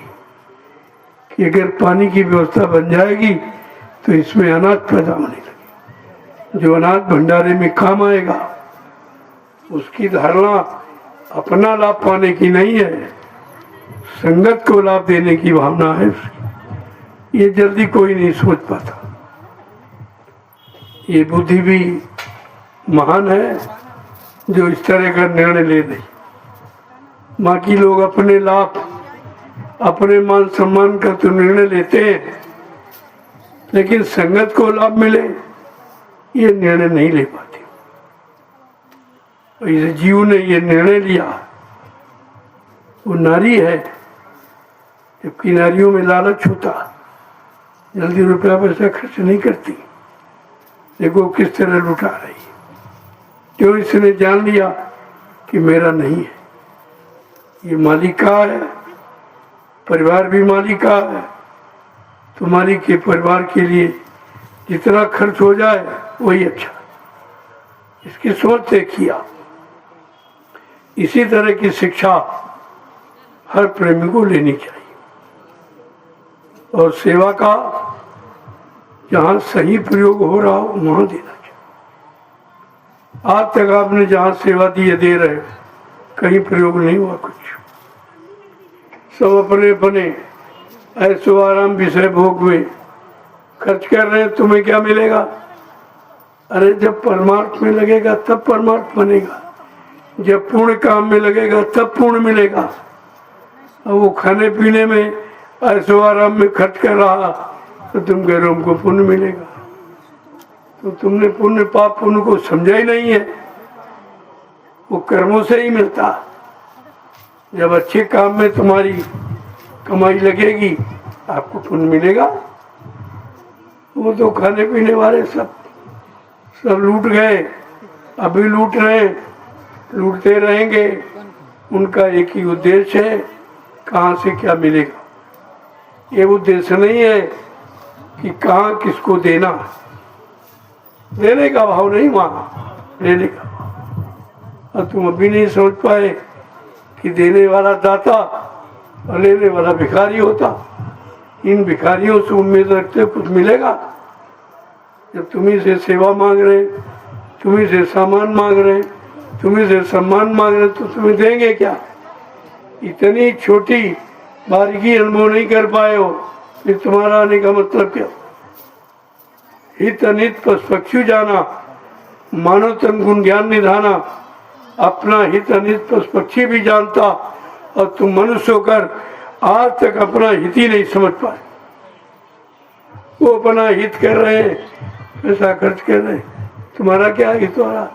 कि कि अगर पानी की व्यवस्था बन जाएगी तो इसमें अनाज पैदा होने लगे, जो अनाज भंडारे में काम आएगा। उसकी धारणा अपना लाभ पाने की नहीं है, संगत को लाभ देने की भावना है उसकी। ये जल्दी कोई नहीं सोच पाता। ये बुद्धि भी महान है जो इस तरह का निर्णय ले दे। बाकी लोग अपने लाभ, अपने मान सम्मान का तो निर्णय लेते हैं, लेकिन संगत को लाभ मिले ये निर्णय नहीं ले पाते। इस जीव ने ये निर्णय लिया। वो नारी है, जबकि नारियों में लालच होता, जल्दी रुपया पैसा खर्च नहीं करती। देखो किस तरह लुटा रही है। क्यों? इसने जान लिया कि मेरा नहीं है, ये मालिक का है, परिवार भी मालिक का है। तो मालिक के परिवार के लिए जितना खर्च हो जाए वही अच्छा। इसकी सोच से किया। इसी तरह की शिक्षा हर प्रेमी को लेनी चाहिए और सेवा का जहाँ सही प्रयोग हो रहा हो वहाँ देना चाहिए। आज तक आपने जहाँ सेवा दी है दे रहे हो, कहीं प्रयोग नहीं हुआ कुछ। सब अपने अपने ऐसो आराम विषय भोग में खर्च कर रहे हैं। तुम्हें क्या मिलेगा? अरे जब परमार्थ में लगेगा तब परमार्थ बनेगा, जब पूर्ण काम में लगेगा तब पूर्ण मिलेगा। अब वो खाने पीने में ऐसो आराम में खर्च कर रहा तो तुम कह रहे हो हमको पुण्य मिलेगा। तो तुमने पुण्य पाप पुण्य को समझा ही नहीं है। वो कर्मों से ही मिलता। जब अच्छे काम में तुम्हारी कमाई लगेगी आपको पुण्य मिलेगा। वो तो खाने पीने वाले सब लूट गए, अभी लूट रहे, लूटते रहेंगे। उनका एक ही उद्देश्य है, कहाँ से क्या मिलेगा। ये उद्देश्य नहीं है कि कहाँ किसको देना। देने का भाव नहीं वहाँ, लेने का। और तुम अभी नहीं समझ पाए कि देने वाला दाता और लेने वाला भिखारी होता। इन भिखारियों से उम्मीद रखते कुछ मिलेगा? जब तुम्ही से सेवा मांग रहे, तुम्ही से सामान मांग रहे, तुम्ही से सम्मान मांग रहे, तो तुम्हें देंगे क्या? इतनी छोटी बारीकी अनुभव नहीं कर पाए हो, फिर तुम्हारा आने का मतलब क्या? हित अनित पशु जाना, मानो तन गुण ज्ञान निधाना। अपना हित अनित पक्षी भी जानता और तुम मनुष्य होकर आज तक अपना हित ही नहीं समझ पाए। वो अपना हित कर रहे हैं, पैसा खर्च कर रहे हैं। तुम्हारा क्या हित हो रहा?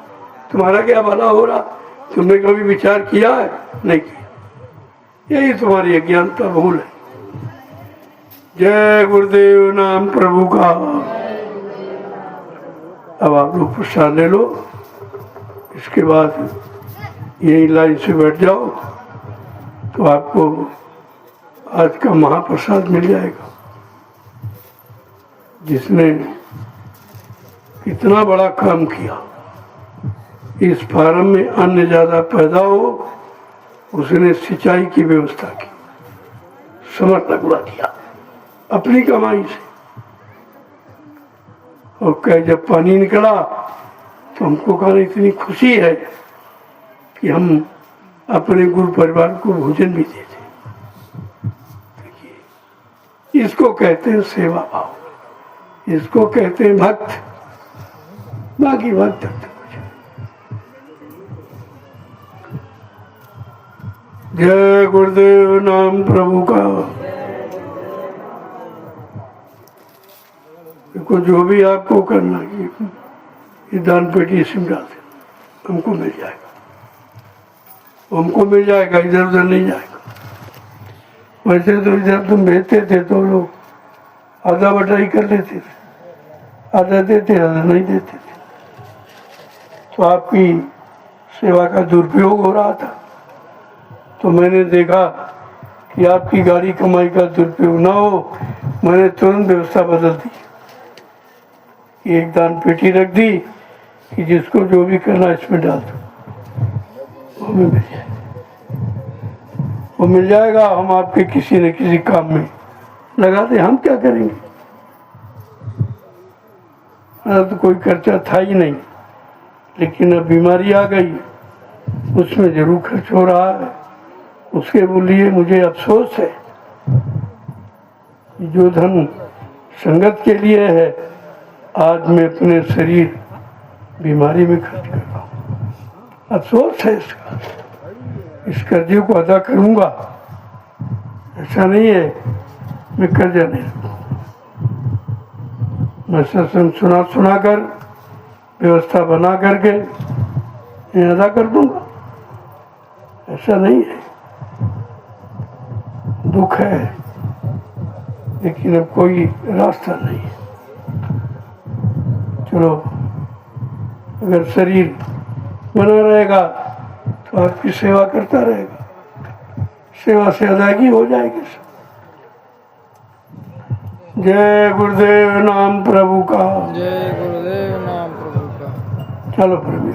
तुम्हारा क्या भला हो रहा? तुमने कभी विचार किया है? नहीं किया। यही तुम्हारी अज्ञानता भूल है। जय गुरुदेव नाम प्रभु का। अब आप लोग प्रसाद ले लो, इसके बाद यही लाइन से बैठ जाओ तो आपको आज का महाप्रसाद मिल जाएगा। जिसने इतना बड़ा काम किया, इस फार्म में अन्न ज्यादा पैदा हो, उसने सिंचाई की व्यवस्था की, समर्थ लगवा दिया अपनी कमाई से। और कह जब पानी निकला तो हमको कहा इतनी खुशी है कि हम अपने गुरु परिवार को भोजन भी देते। देखिए, इसको कहते हैं सेवा भाव, इसको कहते हैं भक्त। बाकी भक्त जय गुरुदेव नाम प्रभु का। देखो जो भी आपको करना ये दान पेटी इसमें डाल दे, हमको मिल जाएगा, हमको मिल जाएगा, इधर उधर नहीं जाएगा। वैसे तो इधर तुम भेजते थे तो लोग आधा बटाई कर लेते थे, आधा देते आधा नहीं देते थे। तो आपकी सेवा का दुरुपयोग हो रहा था। तो मैंने देखा कि आपकी गाड़ी कमाई का दुरुपयोग ना हो, मैंने तुरंत व्यवस्था बदल दी। एक दान पेटी रख दी कि जिसको जो भी करना इसमें डाल दो, वो मिल जाएगा। वो मिल जाएगा, हम आपके किसी न किसी काम में लगा दे, हम क्या करेंगे? तो कोई खर्चा था ही नहीं, लेकिन अब बीमारी आ गई, उसमें जरूर खर्च हो रहा है। उसके लिए मुझे अफसोस है कि जो धन संगत के लिए है, आज मैं अपने शरीर बीमारी में खर्च कर रहा हूँ। अफसोस है इसका। इस कर्जे को अदा करूंगा, ऐसा नहीं है मैं कर्जा नहीं रखूं। मैं सत्संग सुना कर, व्यवस्था बना करके मैं अदा कर दूंगा, ऐसा नहीं है। दुख है, लेकिन अब कोई रास्ता नहीं है। चलो, अगर शरीर बना रहेगा तो आपकी सेवा करता रहेगा, सेवा से अदायगी हो जाएगी। जय गुरुदेव नाम प्रभु का। जय गुरुदेव नाम प्रभु का। चलो प्रभु।